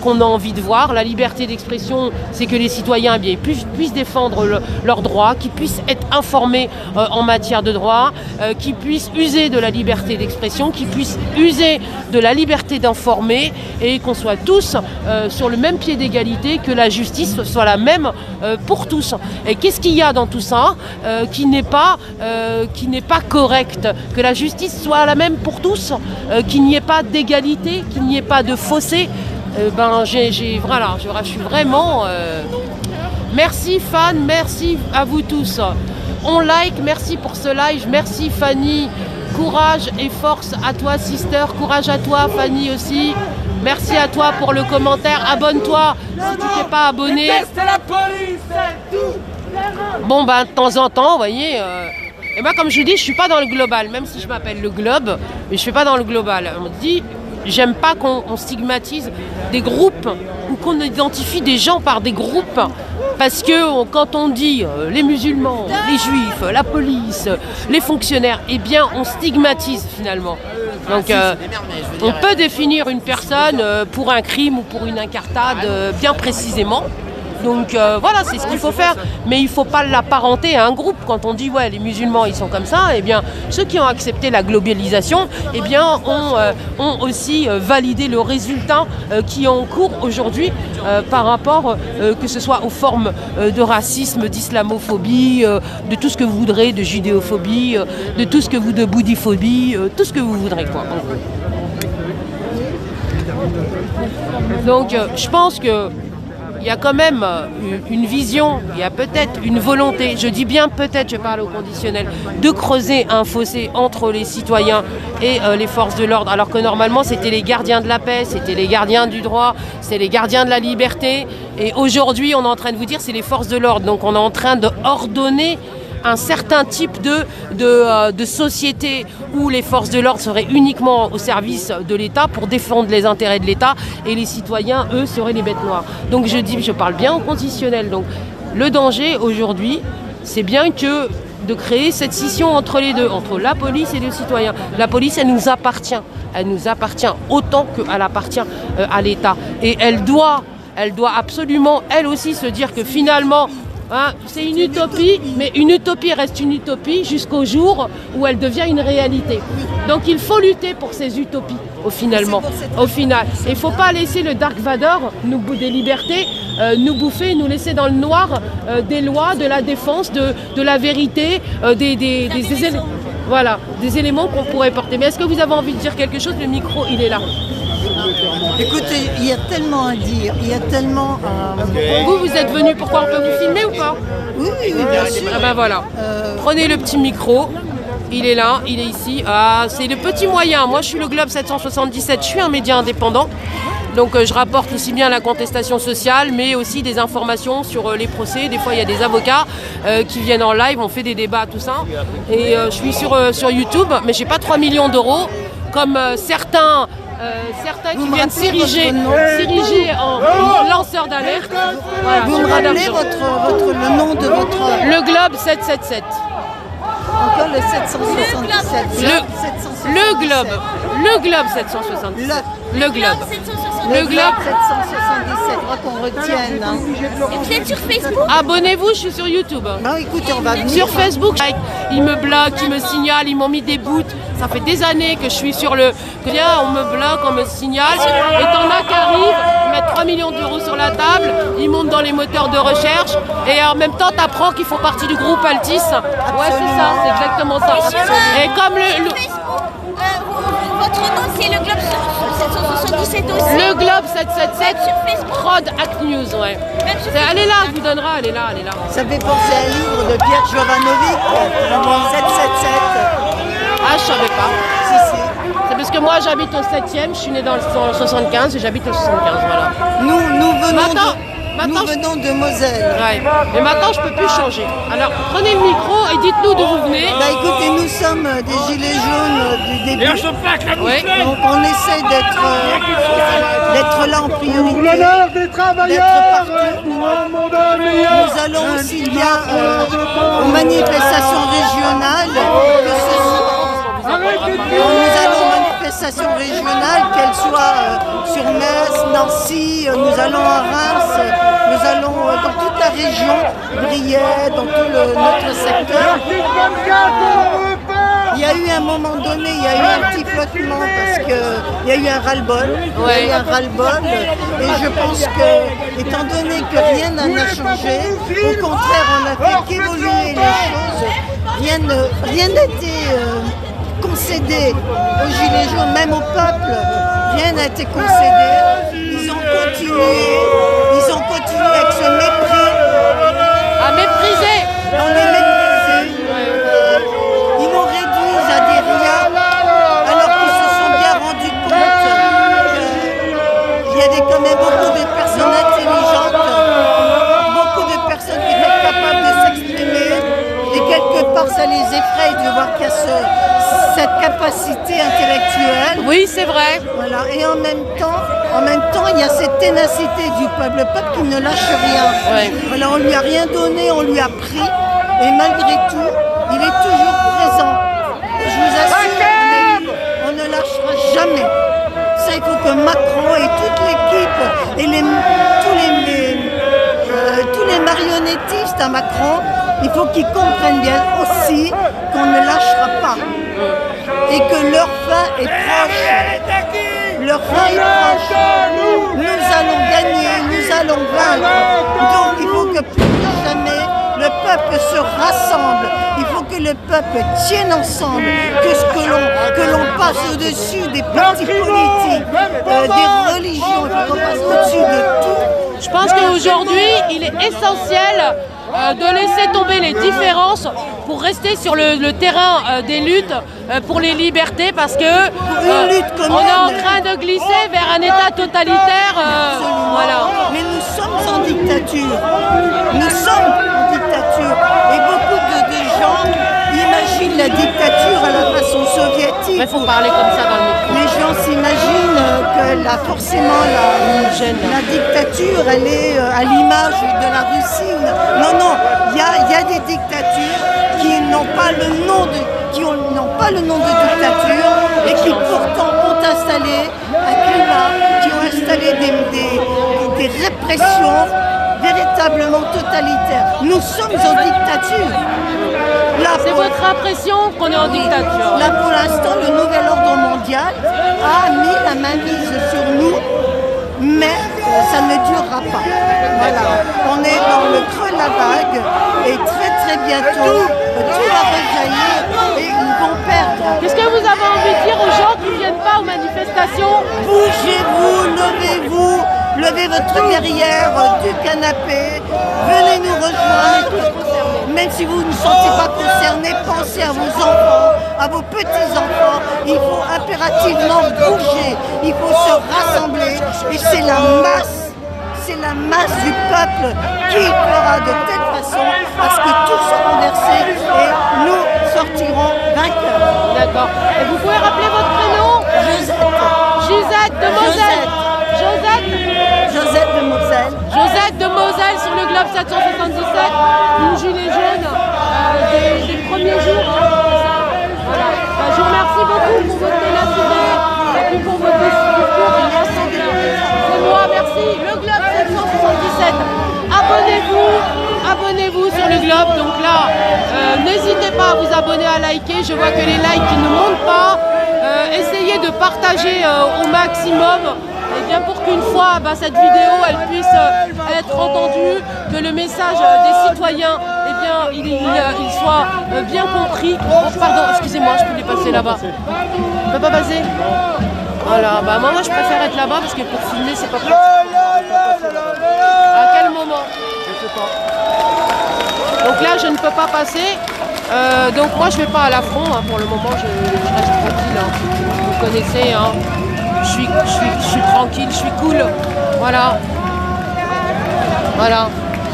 qu'on a envie de voir. La liberté d'expression, c'est que les citoyens puissent défendre leurs droits, qu'ils puissent être informés en matière de droit, qu'ils puissent user de la liberté d'expression, qu'ils puissent user de la liberté d'informer et qu'on soit tous sur le même pied d'égalité, que la justice soit la même pour tous. Et qu'est-ce qu'il y a dans tout ça qui n'est pas correct? Que la justice soit la même pour tous, qu'il n'y ait pas d'égalité, qu'il n'y ait pas de fossé. Voilà, je suis vraiment... Merci fans, merci à vous tous. On like, merci pour ce live, merci Fanny. Courage et force à toi sister, courage à toi Fanny aussi. Merci à toi pour le commentaire, abonne-toi si tu t'es pas abonné. La police, bon de temps en temps, vous voyez, et moi comme je vous dis, je suis pas dans le global, même si je m'appelle le Globe, mais je suis pas dans le global. On dit, j'aime pas qu'on stigmatise des groupes ou qu'on identifie des gens par des groupes. Parce que quand on dit les musulmans, les juifs, la police, les fonctionnaires, eh bien on stigmatise finalement. Donc on peut définir une personne pour un crime ou pour une incartade bien précisément. Donc voilà, c'est ce qu'il faut faire. Mais il ne faut pas l'apparenter à un groupe. Quand on dit ouais, les musulmans ils sont comme ça, eh bien ceux qui ont accepté la globalisation, eh bien ont aussi validé le résultat qui est en cours aujourd'hui par rapport que ce soit aux formes de racisme, d'islamophobie, de tout ce que vous voudrez, de judéophobie, de tout ce que vous de bouddhiphobie, tout ce que vous voudrez quoi. Donc je pense que il y a quand même une vision, il y a peut-être une volonté, je dis bien peut-être, je parle au conditionnel, de creuser un fossé entre les citoyens et les forces de l'ordre, alors que normalement c'était les gardiens de la paix, c'était les gardiens du droit, c'est les gardiens de la liberté, et aujourd'hui on est en train de vous dire c'est les forces de l'ordre, donc on est en train de ordonner un certain type de société où les forces de l'ordre seraient uniquement au service de l'État pour défendre les intérêts de l'État et les citoyens, eux, seraient les bêtes noires. Donc je parle bien au conditionnel. Donc le danger aujourd'hui, c'est bien que de créer cette scission entre les deux, entre la police et les citoyens. La police, elle nous appartient autant qu'elle appartient à l'État. Et elle doit absolument, elle aussi, se dire que finalement, c'est une utopie, mais une utopie reste une utopie jusqu'au jour où elle devient une réalité. Donc il faut lutter pour ces utopies, au final. Il ne faut pas laisser le Dark Vador, des libertés, nous bouffer, nous laisser dans le noir des lois, de la défense, de la vérité, des éléments qu'on pourrait porter. Mais est-ce que vous avez envie de dire quelque chose? Le micro, il est là. Écoutez, il y a tellement à dire, il y a tellement à... Vous êtes venu, pourquoi on peut vous filmer ou pas? Oui, bien sûr. Ah ben voilà, prenez le petit micro, il est là, il est ici. Ah, c'est le petit moyen, moi je suis le Globe 777, je suis un média indépendant. Donc je rapporte aussi bien la contestation sociale, mais aussi des informations sur les procès. Des fois, il y a des avocats qui viennent en live, on fait des débats, tout ça. Et je suis sur YouTube, mais j'ai pas 3 millions d'euros, comme certains qui viennent s'ériger en lanceurs d'alerte. Voilà, vous me rappelez le nom de votre... Le Globe 777. Encore le 777. Le Globe 777. Le Globe 777, je crois qu'on retienne. Et vous êtes sur Facebook? Abonnez-vous, je suis sur YouTube. Bah écoutez, on va venir. Sur Facebook, ils me bloquent, ils me signalent, ils m'ont mis des boots. Ça fait des années que je suis sur le... On me bloque, on me signale. Et t'en as qui arrivent, ils mettent 3 millions d'euros sur la table, ils montent dans les moteurs de recherche. Et en même temps, t'apprends qu'ils font partie du groupe Altis. Ouais, c'est ça, c'est exactement ça. Et comme votre nom, c'est le Globe 777 aussi. Le Globe 777, Prod Act News, ouais. Elle est là, elle vous donnera, elle est là. Ça fait penser à un livre de Pierre Jovanovic, 777. Ah, je savais pas. Si. C'est parce que moi, j'habite au 7e, je suis née dans le 75 et j'habite au 75, voilà. Nous venons de Moselle. Ouais. Mais maintenant, je ne peux plus changer. Alors, prenez le micro et dites-nous d'où vous venez. Bah écoutez, nous sommes des gilets jaunes du début. Oui. Donc on essaie d'être là en priorité. Pour l'honneur des travailleurs, nous allons aussi bien aux manifestations régionales qu'elles soient sur Metz, Nancy, nous allons à Reims, nous allons dans toute la région, Briey, dans tout notre secteur. Il y a eu un moment donné, il y a eu un petit flottement parce qu'il y a eu un ras-le-bol. Il y a eu un ras-le-bol et je pense que, étant donné que rien n'a changé, au contraire, on a fait qu'évoluer les choses. Rien n'a été concédé aux Gilets jaunes, même au peuple. Rien n'a été concédé. Ils ont continué avec ce mépris. À mépriser. On les méprisés. Ils m'ont réduit à des riens, alors qu'ils se sont bien rendus compte qu'il y avait quand même beaucoup de personnes intelligentes, beaucoup de personnes qui étaient capables de s'exprimer, et quelque part ça les effraie de voir qu'il y a cette capacité intellectuelle. Oui, c'est vrai. Voilà. Et en même temps, il y a cette ténacité du peuple, le peuple qui ne lâche rien. Ouais. Voilà, on lui a rien donné, on lui a pris, et malgré tout, il est toujours présent. Et je vous assure, on ne lâchera jamais. Ça, il faut que Macron et toute l'équipe et tous juste à Macron, il faut qu'ils comprennent bien aussi qu'on ne lâchera pas. Et que leur fin est proche. Leur fin est proche. Nous allons gagner, nous allons vaincre. Donc il faut que plus que jamais, le peuple se rassemble. Il faut que le peuple tienne ensemble, que l'on passe au-dessus des partis politiques, des religions, il faut qu'on passe au-dessus de tout. Je pense qu'aujourd'hui, il est essentiel de laisser tomber les différences pour rester sur le terrain des luttes pour les libertés, parce que on est en train de glisser vers un État totalitaire. Voilà. Mais nous sommes en dictature. Nous sommes en dictature. Et beaucoup de gens imaginent la dictature à la façon soviétique. Il faut parler comme ça dans le micro. Les gens s'imaginent que forcément la dictature, elle est à l'image de la Russie. Non, non, il y a des dictatures qui n'ont pas le nom de dictature et qui pourtant ont installé un climat, qui ont installé des répressions véritablement totalitaires. Nous sommes en dictature. C'est votre impression qu'on est en dictature? Là, pour l'instant, le nouvel ordre mondial a mis la mainmise sur nous, mais ça ne durera pas. Voilà. On est dans le creux de la vague et très bientôt, tout va rejaillir et ils vont perdre. Qu'est-ce que vous avez envie de dire aux gens qui ne viennent pas aux manifestations? Bougez-vous, levez-vous, levez votre derrière du canapé, venez nous rejoindre. Même si vous ne vous sentez pas concerné, pensez à vos enfants, à vos petits-enfants. Il faut impérativement bouger, il faut se rassembler. Et c'est la masse du peuple qui fera de telle façon à ce que tout soit renversé et nous sortirons vainqueurs. D'accord. Et vous pouvez rappeler votre prénom? Josette de Moselle. Josette de Moselle. Josette de Moselle sur le Globe 777, une gilet jaune des premiers jours. Voilà. Je vous remercie beaucoup pour votre ténacité et puis pour votre discours. C'est moi, merci. Le Globe 777. Abonnez-vous sur le Globe. Donc là, n'hésitez pas à vous abonner, à liker. Je vois que les likes qui ne montent pas. Essayez de partager au maximum. Et bien pour qu'une fois cette vidéo elle puisse être entendue, que le message des citoyens il soit bien compris. Oh, pardon, excusez-moi, je peux les passer là-bas. Je peux pas passer? Voilà, moi je préfère être là-bas parce que pour filmer c'est pas possible. À quel moment? Je sais pas. Donc là je ne peux pas passer. Donc moi je vais pas à l'affront, pour le moment je reste tranquille. Vous connaissez, je suis tranquille, je suis cool, voilà.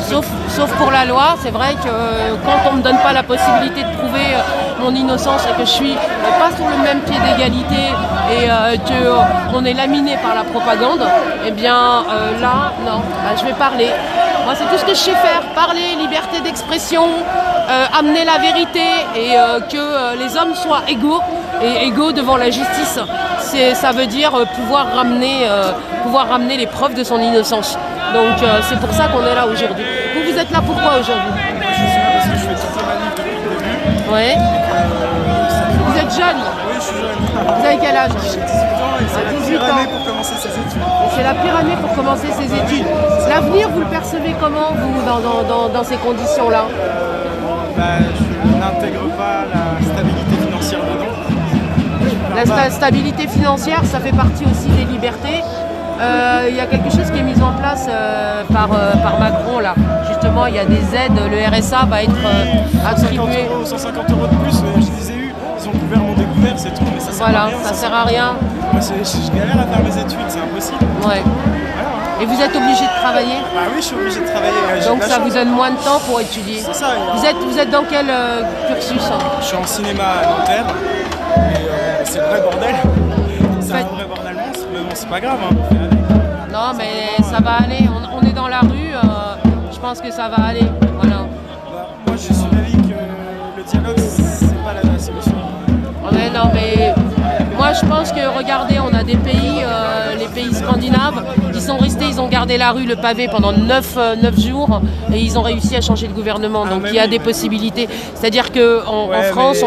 Sauf pour la loi, c'est vrai que quand on ne me donne pas la possibilité de prouver mon innocence et que je suis pas sur le même pied d'égalité et qu'on est laminé par la propagande, eh bien là, non, je vais parler. Moi c'est tout ce que je sais faire, parler, liberté d'expression, amener la vérité et que les hommes soient égaux devant la justice. Ça veut dire pouvoir ramener les preuves de son innocence. Donc c'est pour ça qu'on est là aujourd'hui. Vous êtes là pourquoi aujourd'hui? Je suis là parce que je fais toutes les manifs depuis le début. Ouais. Vous êtes jeune? Oui, je suis jeune. Vous avez quel âge? J'ai 18 ans et c'est la pire année pour commencer ses études. C'est la pire année pour commencer ses études. L'avenir, vous le percevez comment, vous, dans ces conditions-là? Je n'intègre pas la stabilité financière dedans. La stabilité financière, ça fait partie aussi des libertés. Il y a quelque chose qui est mis en place par Macron là. Justement, il y a des aides, le RSA va être attribué. 150 € de plus, je les ai eu. Ils ont couvert mon découvert, c'est tout, mais ça sert à rien. Ça sert à rien. Moi, je galère à faire mes études, c'est impossible. Ouais. Et vous êtes obligé de travailler? Bah oui, je suis obligé de travailler. Donc ça vous donne moins de temps pour étudier? C'est ça. Vous êtes dans quel cursus? Je suis en cinéma à Nanterre. Et c'est le vrai bordel. C'est un vrai bordel monstre, mais bon, c'est pas grave. Non, mais ça va aller. On est dans la rue. Je pense que ça va aller. Voilà. Moi, je suis d'avis que le dialogue, c'est pas la solution. Ouais, non, mais moi, moi je pense que, regardez, on a des pays, les pays scandinaves, qui sont restés, ils ont gardé la rue, le pavé pendant 9 jours et ils ont réussi à changer de gouvernement. Donc il y a des possibilités. C'est-à-dire qu'en France,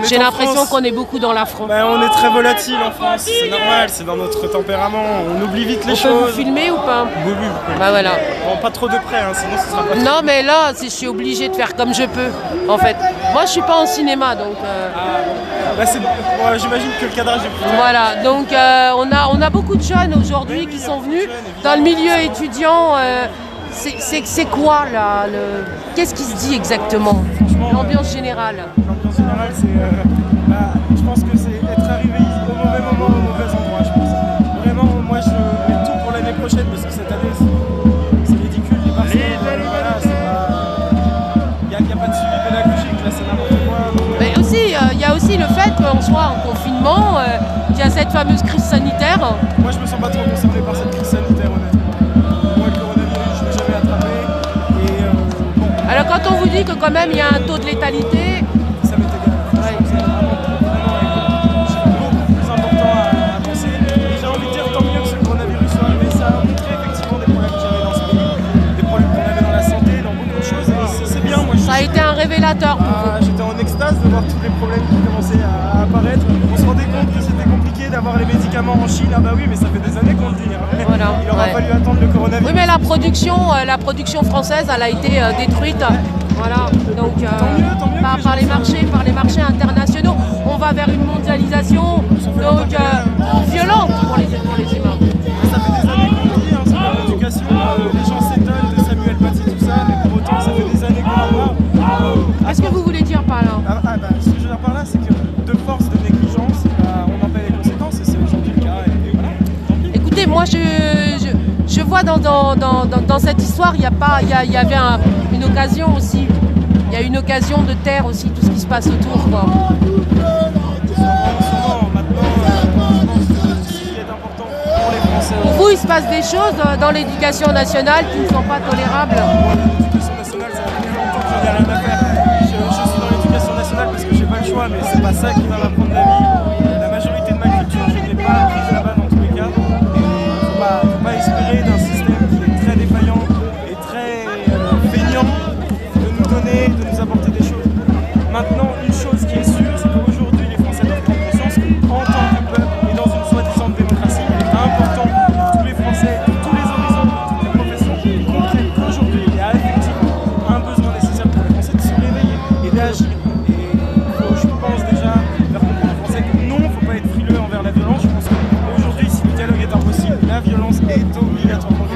j'ai l'impression qu'on est beaucoup dans l'affront. On est très volatile en France, c'est normal, c'est dans notre tempérament, on oublie vite les choses. On peut vous filmer ou pas? Oui. Bah voilà. Bon, pas trop de près, hein, sinon ce sera pas. Non mais là, je suis obligée de faire comme je peux, en fait. Moi je suis pas en cinéma, donc... J'imagine que le cadrage est plutôt... Voilà, donc on a beaucoup de jeunes aujourd'hui qui sont venus dans le milieu étudiant. C'est quoi là qu'est-ce qui se dit exactement? L'ambiance générale. L'ambiance générale, c'est... je pense que c'est être arrivé au mauvais moment, au mauvais endroit, je pense. Vraiment, moi je mets tout pour l'année prochaine parce que cette année, c'est ridicule. Il n'y a pas de suivi pédagogique, là c'est n'importe quoi. Mais aussi, il y a aussi le fait qu'on soit en confinement, qu'il y a cette fameuse crise sanitaire. Moi je me sens pas trop concerné par cette crise sanitaire, honnêtement. Moi le coronavirus, je ne l'ai jamais attrapé. Alors quand on vous dit que quand même il y a un taux de létalité... Ça m'est égal. C'est beaucoup plus important à penser. Et j'ai envie de dire tant mieux que ce coronavirus soit arrivé. Ça a montré effectivement des problèmes qu'il y avait dans ce pays, des problèmes qu'on avait dans la santé, dans beaucoup de choses. Et c'est bien, moi. Ça a été un révélateur pour vous. J'étais en extase de voir tous les problèmes qui commençaient à apparaître. On se rendait compte que c'était compliqué d'avoir les médicaments en Chine. Ah bah oui, mais ça fait des années qu'on le dit. Voilà, il aura fallu attendre le coronavirus. Oui, mais la production française, elle a été détruite. Voilà, donc par les marchés internationaux, on va vers une mondialisation donc violente pour les humains. Ça fait des années qu'on dit, sur l'éducation, les gens s'étonnent de Samuel Paty, tout ça, mais pour autant, ça fait des années qu'on en parle. Qu'est-ce que vous voulez dire par là? Ce que je veux dire par là, c'est que de force de négligence, on en paie les conséquences, et c'est aujourd'hui le cas, et voilà. Écoutez, moi je vois dans cette histoire, il y avait une occasion aussi. Il y a une occasion de taire aussi tout ce qui se passe autour, quoi. Pour vous, il se passe des choses dans l'éducation nationale qui ne sont pas tolérables. L'éducation nationale, ça fait plus longtemps que j'en ai rien à faire. Je suis dans l'éducation nationale parce que j'ai pas le choix, mais c'est pas ça qui va m'apprendre la vie. La majorité de ma culture, je ne l'ai pas apprise là-bas dans tous les cas. Il faut pas espérer d'un système qui est très défaillant et très feignant de nous donner, de nous apporter des choses. Maintenant, une chose qui est sûre, c'est qu'aujourd'hui, les Français doivent prendre conscience qu'en tant que peuple et dans une soi-disant démocratie, il est important que tous les Français, tous les horizons, toutes les professions comprennent qu'aujourd'hui, il y a effectivement un besoin nécessaire pour les Français de se réveiller et d'agir. Et je pense déjà faire comprendre aux Français que non, il ne faut pas être frileux envers la violence. Je pense qu'aujourd'hui, si le dialogue est impossible, la violence est obligatoirement.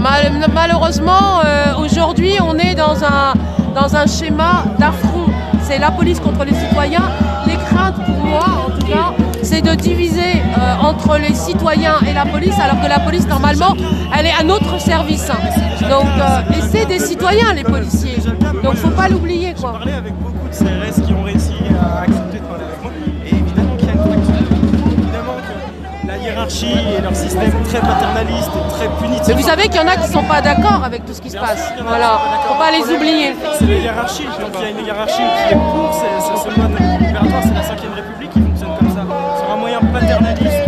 Malheureusement, aujourd'hui, on est dans un schéma d'affront. C'est la police contre les citoyens. Les craintes, pour moi, en tout cas, c'est de diviser entre les citoyens et la police, alors que la police, normalement, elle est à notre service. Donc, et c'est des citoyens, les policiers. Donc, faut pas l'oublier, quoi. J'ai parlé avec beaucoup de CRS qui ont réussi à accepter de parler avec moi. Et évidemment qu'il y a une fracture. Évidemment que la hiérarchie et leur système très paternaliste et très punitif. Mais vous savez qu'il y en a qui ne sont pas d'accord avec tout ce qui se passe. Voilà, faut pas les oublier. C'est la hiérarchie, donc il y a une hiérarchie qui est pour ce mode libératoire, c'est la 5ème République qui fonctionne comme ça. C'est un moyen paternaliste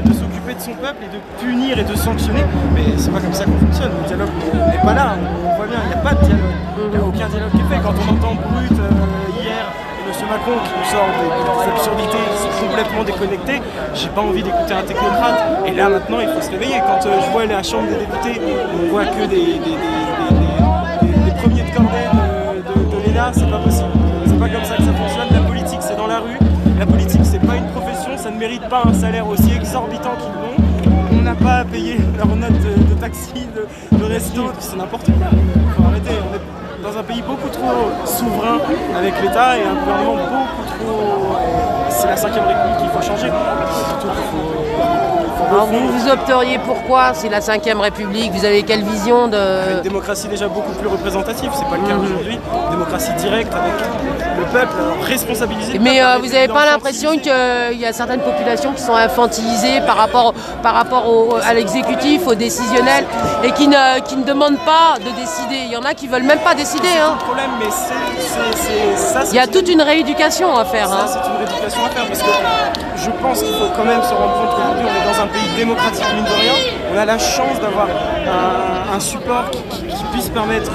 de s'occuper de son peuple et de punir et de sanctionner. Mais c'est pas comme ça qu'on fonctionne, le dialogue n'est pas là, on voit bien, il n'y a pas de dialogue. Il n'y a aucun dialogue qui est fait. Quand on entend Brut hier, et M. Macron qui nous sort des absurdités qui sont complètement déconnectées, j'ai pas envie d'écouter un technocrate. Et là maintenant il faut se réveiller. Quand je vois la Chambre des députés, on voit que des premiers de cordée de l'ENA, c'est pas possible. C'est pas comme ça que ça fonctionne. La politique c'est dans la rue. La politique c'est pas une profession, ça ne mérite pas un salaire aussi exorbitant qu'ils l'ont. On n'a pas à payer leur note de taxi, de resto, c'est n'importe quoi. Il faut arrêter. On est dans un pays beaucoup trop souverain avec l'État et un gouvernement beaucoup trop... C'est la 5ème République qu'il faut changer. Surtout qu'il faut Alors vous opteriez pour quoi? C'est la 5ème République, vous avez quelle vision de... Une démocratie déjà beaucoup plus représentative, c'est pas le cas aujourd'hui. Démocratie directe avec le peuple responsabilisé. Mais vous n'avez pas l'impression qu'il y a certaines populations qui sont infantilisées par rapport à l'exécutif, au décisionnel, et qui ne demandent pas de décider? Il y en a qui veulent même pas décider. C'est le problème, mais ça... Il y a toute une rééducation à faire. Ça, c'est une rééducation à faire, parce que je pense qu'il faut quand même se rendre compte qu'aujourd'hui on est dans un pays démocratique, mine de rien. On a la chance d'avoir un support qui puisse permettre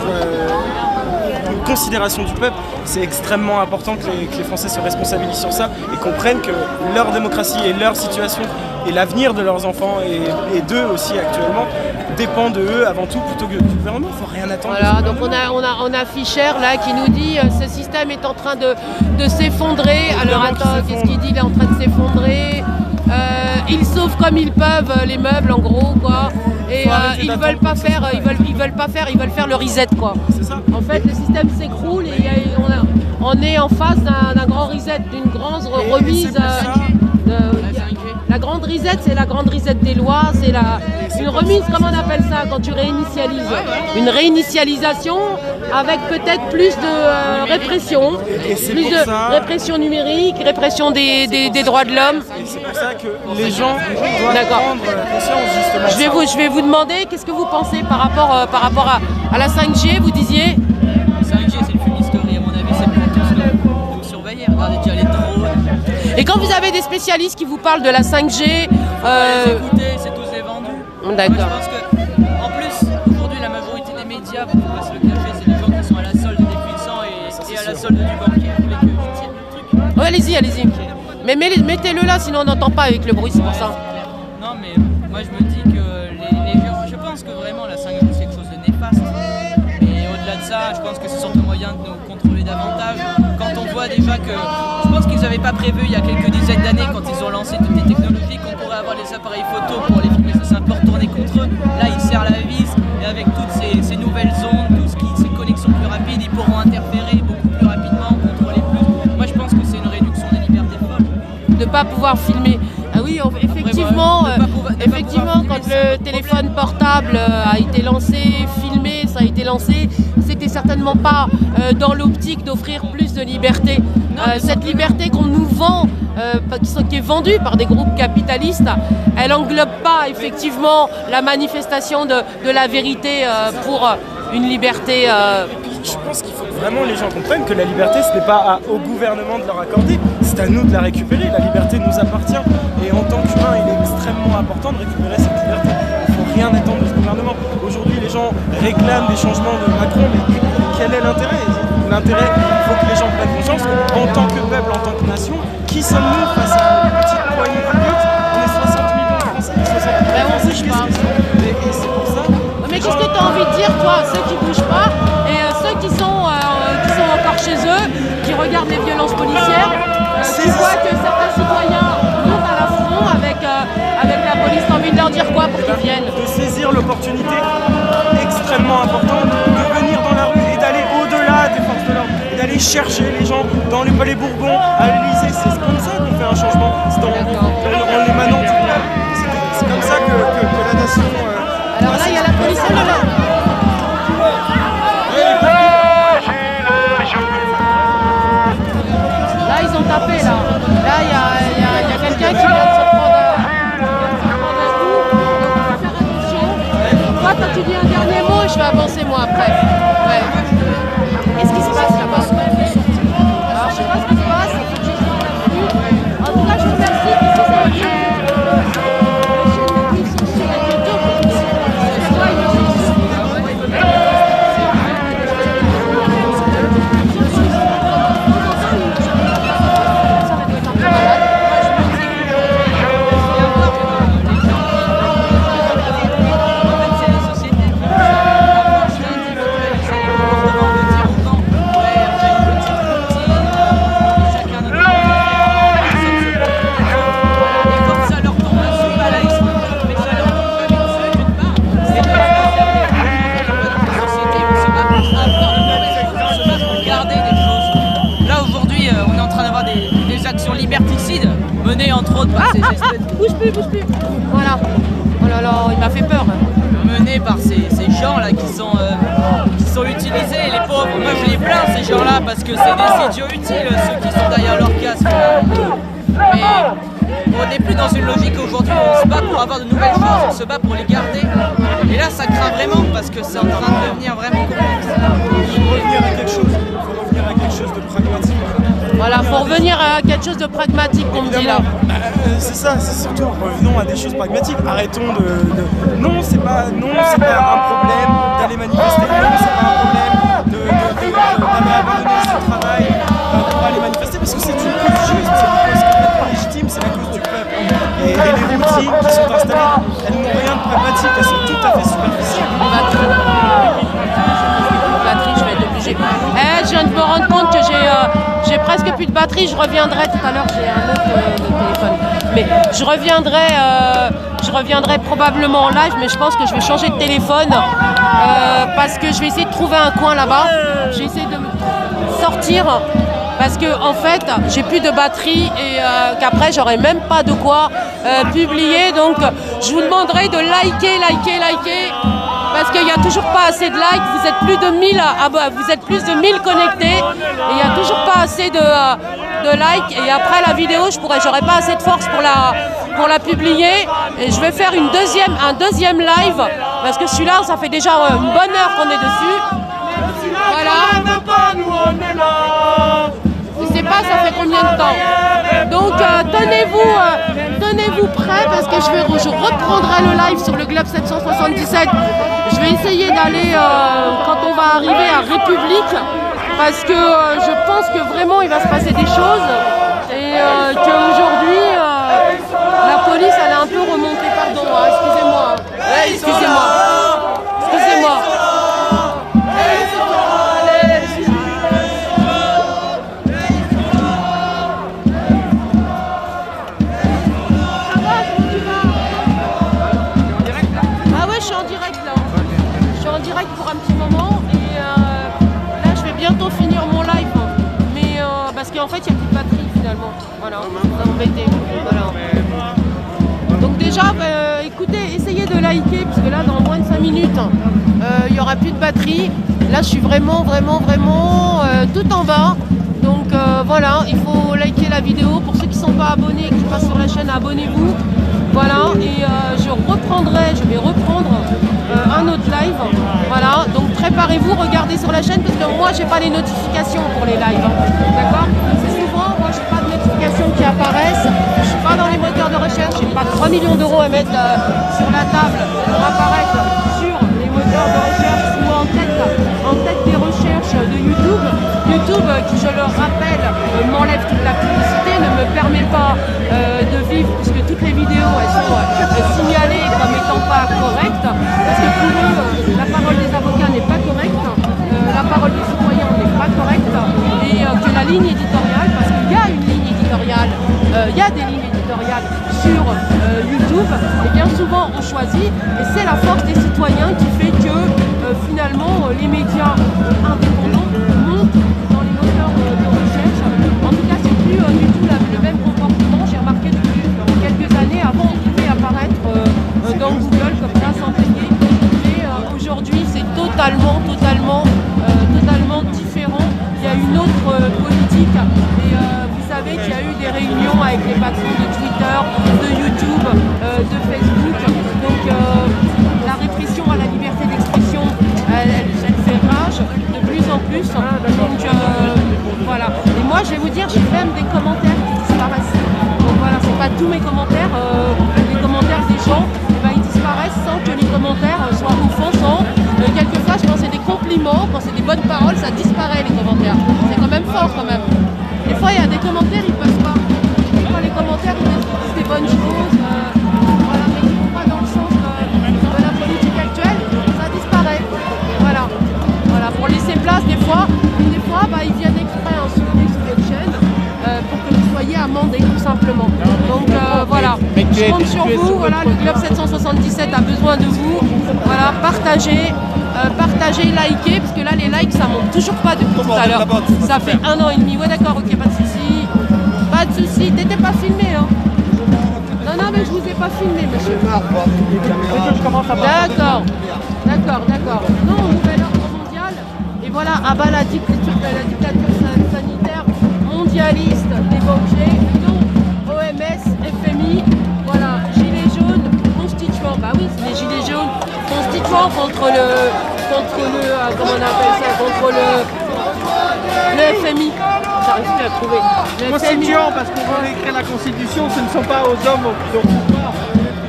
une considération du peuple. C'est extrêmement important que les Français se responsabilisent sur ça et comprennent que leur démocratie et leur situation et l'avenir de leurs enfants et d'eux aussi actuellement dépend de eux avant tout plutôt que du gouvernement. Il ne faut rien attendre. Voilà, donc on a Fischer là qui nous dit ce système est en train de s'effondrer. Alors attends, qu'est-ce qu'il dit? Il est en train de s'effondrer. Ils sauvent comme ils peuvent les meubles en gros quoi. Et ils veulent pas faire, ils veulent faire le reset quoi. C'est ça. En fait le système s'écroule et on est en face d'un grand reset, d'une grande remise. La grande reset, c'est la grande reset des lois, c'est une remise, comment on appelle ça, quand tu réinitialises? Une réinitialisation avec peut-être plus de répression, plus de répression numérique, répression des droits de l'homme. C'est pour ça que les gens doivent prendre conscience justement. Je vais vous demander, qu'est-ce que vous pensez par rapport à la 5G, vous disiez? 5G, c'est une fumisterie, à mon avis, c'est pour tous nous surveiller. Regardez déjà les drones. Et quand vous avez des spécialistes qui vous parlent de la 5G... Écoutez, c'est tous des vendus. D'accord. Je pense que, en plus, aujourd'hui, la majorité des médias, pour ne pas se le cacher, c'est des gens qui sont à la solde des puissants et à la solde du banquier. Vous voulez que je tienne le truc? Ouais, allez-y. Mais mettez-le là, sinon on n'entend pas avec le bruit, c'est pour ça. Non, mais moi je me dis que les gens... Je pense que vraiment la 5G, c'est quelque chose de néfaste. Mais au-delà de ça, je pense que c'est surtout moyen de nous contrôler davantage. Quand on voit déjà que... Je pense qu'ils n'avaient pas prévu il y a quelques dizaines d'années, quand ils ont lancé toutes les technologies, qu'on pourrait avoir les appareils photo pour les filmer, ça s'est un peu retourné contre eux. Là, ils serrent la vis, et avec toutes ces nouvelles ondes, ces connexions plus rapides, ils pourront interférer beaucoup plus rapidement, contrôler plus. Moi, je pense que c'est une réduction des libertés folles. De ne pas pouvoir filmer. Ah oui, effectivement, quand le téléphone portable a été lancé, filmé, ça a été lancé, c'était certainement pas dans l'optique d'offrir plus de liberté. Cette liberté qu'on nous vend, qui est vendue par des groupes capitalistes, elle englobe pas effectivement la manifestation de la vérité pour une liberté. Je pense qu'il faut que vraiment les gens comprennent que la liberté, ce n'est pas au gouvernement de leur accorder, c'est à nous de la récupérer. La liberté nous appartient et en tant qu'humain, il est extrêmement important de récupérer cette liberté. Il ne faut rien attendre de ce gouvernement. Aujourd'hui, les gens réclament des changements de Macron, mais quel est l'intérêt? L'intérêt, il faut que les gens prennent conscience qu'en tant que peuple, en tant que nation, qui sommes-nous face à une petite poignée de minutes? On est 60 millions de Français, 60 millions de Français, et c'est pour ça. Mais qu'est-ce que tu as envie de dire, toi, ceux qui bougent pas et ceux qui sont encore chez eux, qui regardent les violences policières, tu vois que certains citoyens montent à l'affront avec la police, t'as envie de leur dire quoi pour qu'ils viennent? De saisir l'opportunité extrêmement importante de venir dans la rue et d'aller au-delà des forces de l'ordre, et d'aller chercher les gens dans les palais Bourbon, à l'Élysée. C'est comme ça qu'on fait un changement, c'est en l'émanant du peuple. C'est comme ça que la nation... Alors là, il y a la police, Là, ils ont tapé, là. Là, il y a quelqu'un qui vient de se prendre un coup. Donc, il faut faire attention. Toi, tu dis un dernier mot et je vais avancer, moi, après. Ouais. Qu'est-ce qui se passe là-bas? Alors, je sais pas ce qui se passe. Mené entre autres par ces espèces de... Bouge plus. Voilà. Oh là là, il m'a fait peur. Menés par ces gens là qui sont utilisés, les pauvres. Moi je les plains ces gens là parce que c'est des idiots utiles ceux qui sont derrière leur casque. Mais on n'est plus dans une logique aujourd'hui où on se bat pour avoir de nouvelles choses, on se bat pour les garder. Et là ça craint vraiment parce que c'est en train de devenir vraiment complexe. Il faut revenir à quelque chose de pragmatique. Voilà, faut revenir à quelque chose de pragmatique qu'on me dit là. C'est ça, c'est surtout revenons à des choses pragmatiques. Arrêtons de... Non, c'est pas un problème d'aller manifester. Non, c'est pas un problème d'aller abandonner son travail pour aller manifester parce que c'est une cause juste, c'est une cause complètement légitime, c'est la cause du peuple. Et les routines qui sont installées, elles n'ont rien de pragmatique, elles sont tout à fait superficielles. Batterie, je vais être obligée. Je viens de me rendre compte que j'ai presque plus de batterie, je reviendrai tout à l'heure, j'ai un autre téléphone. Mais je reviendrai probablement en live, mais je pense que je vais changer de téléphone parce que je vais essayer de trouver un coin là-bas. Je vais essayer de sortir parce que en fait, j'ai plus de batterie et qu'après, j'aurai même pas de quoi publier. Donc, je vous demanderai de liker. Parce qu'il n'y a toujours pas assez de likes, vous êtes plus de 1000 connectés et il n'y a toujours pas assez de likes et après la vidéo j'aurai pas assez de force pour la publier et je vais faire un deuxième live parce que celui-là ça fait déjà une bonne heure qu'on est dessus. Voilà. Je sais pas ça fait combien de temps. Donc tenez-vous prêts parce que je reprendrai le live sur le Globe 777. Je vais essayer d'aller quand on va arriver à République parce que je pense que vraiment il va se passer des choses et qu'aujourd'hui la police elle est un peu remontée, pardon, excusez-moi. Pour un petit moment et là je vais bientôt finir mon live mais parce qu'en fait il n'y a plus de batterie finalement, voilà, ça m'a embêté, voilà. Donc déjà écoutez, essayez de liker parce que là dans moins de 5 minutes il n'y aura plus de batterie, là je suis vraiment tout en bas, donc voilà, il faut liker la vidéo. Pour ceux qui ne sont pas abonnés et qui passent sur la chaîne, abonnez-vous, voilà, et je vais reprendre un autre live, voilà, donc préparez-vous, regardez sur la chaîne parce que moi j'ai pas les notifications pour les lives, d'accord, c'est souvent, moi j'ai pas de notifications qui apparaissent, je suis pas dans les moteurs de recherche, j'ai pas 3 millions d'euros à mettre sur la table pour apparaître sur les moteurs de recherche ou en tête des recherches de YouTube, qui je le rappelle m'enlève toute la publicité, ne me permet pas de vivre puisque toutes les vidéos elles sont signalées comme étant pas correctes parce que pour eux la parole des avocats n'est pas correcte, la parole des citoyens n'est pas correcte et que la ligne éditoriale, parce qu'il y a une ligne éditoriale, il y a des lignes éditoriales sur YouTube et bien souvent on choisit et c'est la force des citoyens qui fait que finalement les médias indépendants montent dans les moteurs de recherche. En tout cas c'est plus du tout le même comportement, j'ai remarqué depuis quelques années. Avant on pouvait apparaître dans Google comme ça sans payer et aujourd'hui c'est totalement différent. Il y a une autre politique et vous savez qu'il y a eu des réunions avec les patrons de Twitter, de YouTube, de Facebook, donc la répression à la liberté d'expression elle fait rage de plus en plus, donc voilà. Et moi je vais vous dire, j'ai même des commentaires qui disparaissent, donc voilà, c'est pas tous mes commentaires, les commentaires des gens ils disparaissent sans que les commentaires soient offensants. Quelquefois je pense que c'est des compliments, quand c'est des bonnes paroles ça disparaît les commentaires, c'est quand même fort quand même. Des fois il y a des commentaires ils peuvent pas, des fois les commentaires ils disent des bonnes choses, voilà, mais qui vont pas dans le sens de la politique actuelle, ça disparaît, voilà, pour laisser place des fois ils viennent exprès insulter sur votre chaîne pour que vous soyez amendés tout simplement. Donc voilà, je compte sur vous, voilà, le Globe 777 a besoin de vous, voilà, partagez, likez, parce que là les likes ça monte toujours pas depuis tout à l'heure, ça fait 1 an et demi, ouais d'accord, ok, pas de soucis, t'étais pas filmé hein. mais je vous ai pas filmé, monsieur. Je commence à D'accord. Non, nouvel ordre mondial. Et voilà, abat la dictature sanitaire mondialiste des banquiers. Non, OMS, FMI, voilà, gilets jaunes, constituants. Bah oui, c'est les gilets jaunes constituants contre le comment on appelle ça, contre le FMI. J'arrive plus à trouver. Le Constituants, parce qu'on veut écrire la Constitution, ce ne sont pas aux hommes au pouvoir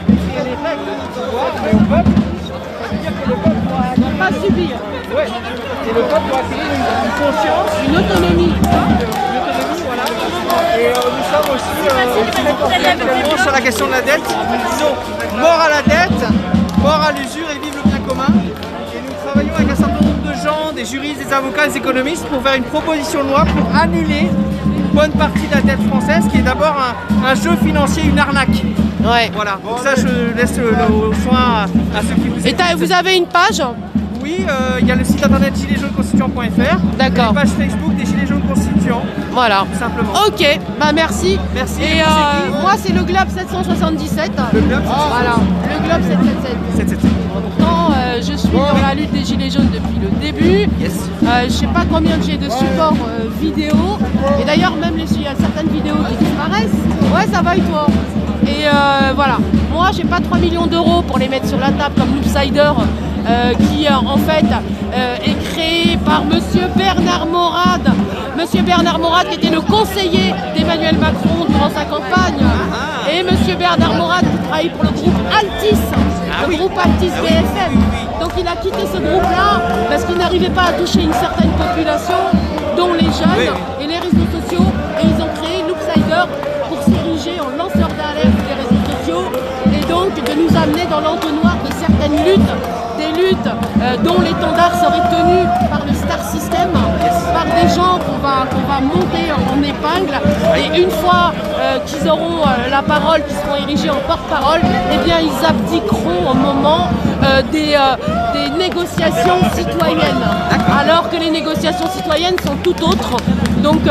d'écrire les règles du pouvoir, mais au peuple. Ça veut dire que le peuple doit pas subir. Oui, et le peuple doit acquérir une conscience, une autonomie. Voilà. Et nous sommes aussi actuellement sur la question de la dette. Nous disons mort à la dette, mort à l'usure et vive le bien commun. Et nous travaillons avec un certain nombre de gens, des juristes, des avocats, des économistes pour faire une proposition de loi pour annuler une bonne partie de la dette française qui est d'abord un jeu financier, une arnaque. Ouais. Voilà, donc ça je laisse le soin à ceux qui vous écoutent. Et vous avez une page ? Oui, il y a le site internet giletsjaunesconstituants.fr. D'accord. Et la page Facebook des Gilets jaunes constituants. Voilà. Tout simplement. Ok, bah merci. Merci. Et moi c'est le Globe 777. Le Globe Voilà, le Globe 777. Pourtant, je suis dans la lutte des Gilets jaunes depuis le début. Yes. Je sais pas combien j'ai de supports vidéo. Et d'ailleurs, même il y a certaines vidéos qui disparaissent. Ouais, ça va et toi ? Et voilà, moi j'ai pas 3 millions d'euros pour les mettre sur la table comme Loopsider qui en fait est créé par monsieur Bernard Morad. Monsieur Bernard Morad qui était le conseiller d'Emmanuel Macron durant sa campagne. Et monsieur Bernard Morad qui travaille pour le groupe Altis, groupe Altis BFM. Donc il a quitté ce groupe-là parce qu'il n'arrivait pas à toucher une certaine population, dont les jeunes et les réseaux sociaux. Et ils ont créé Loopsider pour s'ériger en lanceur d'alerte des réseaux sociaux et donc de nous amener dans l'entonnoir de certaines luttes, des luttes dont l'étendard serait tenu par le Star System, par des gens qu'on va monter en épingle. Et une fois qu'ils auront la parole, qu'ils seront érigés en porte-parole, eh bien ils abdiqueront au moment des négociations citoyennes. Alors que les négociations citoyennes sont tout autres. Donc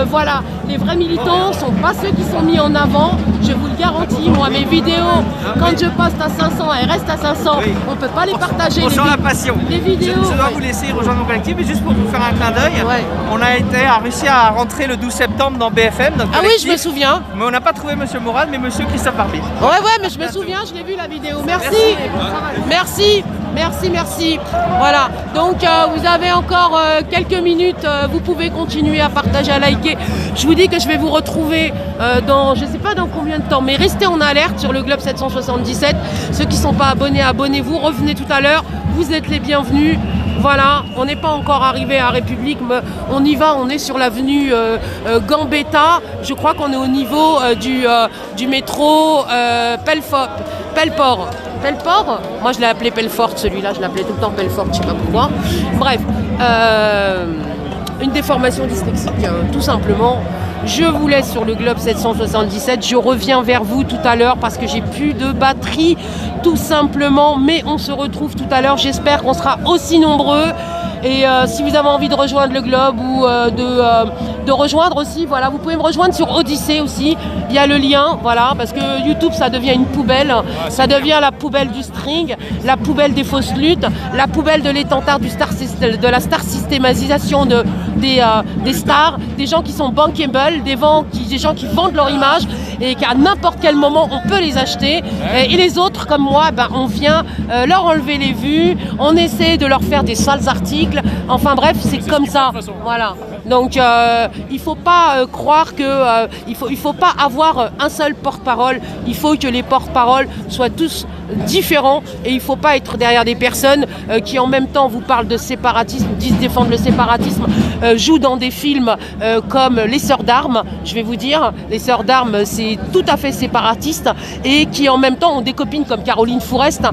voilà, les vrais militants ne sont pas ceux qui sont mis en avant, je vous le garantis. Moi, mes vidéos, quand je poste à 500, elles restent à 500. On ne peut pas les partager. On sent la passion. Les vidéos. Je dois vous laisser rejoindre mon collectif, mais juste pour vous faire un clin d'œil, on a réussi à rentrer le 12 septembre dans BFM. Ah oui, je me souviens. Mais on n'a pas trouvé monsieur Morad, mais monsieur Christophe Barbier. Ouais, mais je me souviens, je l'ai vu la vidéo. Merci. Voilà, donc vous avez encore quelques minutes, vous pouvez continuer à partager, à liker. Je vous dis que je vais vous retrouver dans, je ne sais pas dans combien de temps, mais restez en alerte sur le Globe 777. Ceux qui ne sont pas abonnés, abonnez-vous, revenez tout à l'heure, vous êtes les bienvenus. Voilà, on n'est pas encore arrivé à République, mais on y va, on est sur l'avenue Gambetta. Je crois qu'on est au niveau du métro Pelleport. Moi je l'ai appelé Pelfort, celui-là, je l'appelais tout le temps Pelfort, je sais pas pourquoi. Bref, une déformation dyslexique, tout simplement. Je vous laisse sur le Globe 777, je reviens vers vous tout à l'heure parce que j'ai plus de batterie, tout simplement. Mais on se retrouve tout à l'heure, j'espère qu'on sera aussi nombreux. Et si vous avez envie de rejoindre le Globe ou de rejoindre aussi, voilà, vous pouvez me rejoindre sur Odyssée aussi. Il y a le lien, voilà, parce que YouTube ça devient une poubelle, ça devient la poubelle du string, la poubelle des fausses luttes, la poubelle de l'étendard de la star systématisation des stars, des gens qui sont bankable, des gens qui vendent leur image et qu'à n'importe quel moment on peut les acheter. Et les autres comme moi, on vient leur enlever les vues, on essaie de leur faire des sales articles. Enfin bref, c'est comme ça. Voilà. Donc il faut pas croire que il faut pas avoir un seul porte-parole. Il faut que les porte-paroles soient tous différents et il faut pas être derrière des personnes qui en même temps vous parlent de séparatisme, disent défendre le séparatisme, jouent dans des films comme Les Sœurs d'Armes. Je vais vous dire, Les Sœurs d'Armes c'est tout à fait séparatiste et qui en même temps ont des copines comme Caroline Fourest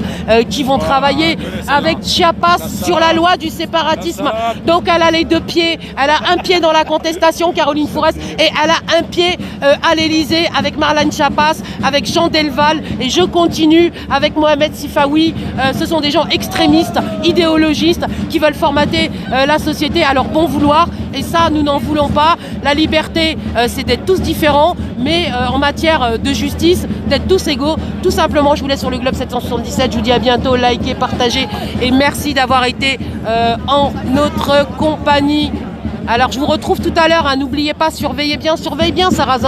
qui vont travailler avec Chiapas sur la loi du séparatisme. Donc elle a les deux pieds, elle a un pied dans la contestation, Caroline Fourest, et elle a un pied à l'Elysée avec Marlène Schiappa, avec Jean Delval, et je continue avec avec Mohamed Sifawi, ce sont des gens extrémistes, idéologistes, qui veulent formater la société à leur bon vouloir. Et ça, nous n'en voulons pas. La liberté, c'est d'être tous différents, mais en matière de justice, d'être tous égaux. Tout simplement, je vous laisse sur le Globe 777. Je vous dis à bientôt, likez, partagez et merci d'avoir été en notre compagnie. Alors, je vous retrouve tout à l'heure. N'oubliez pas, surveillez bien Sarrazin.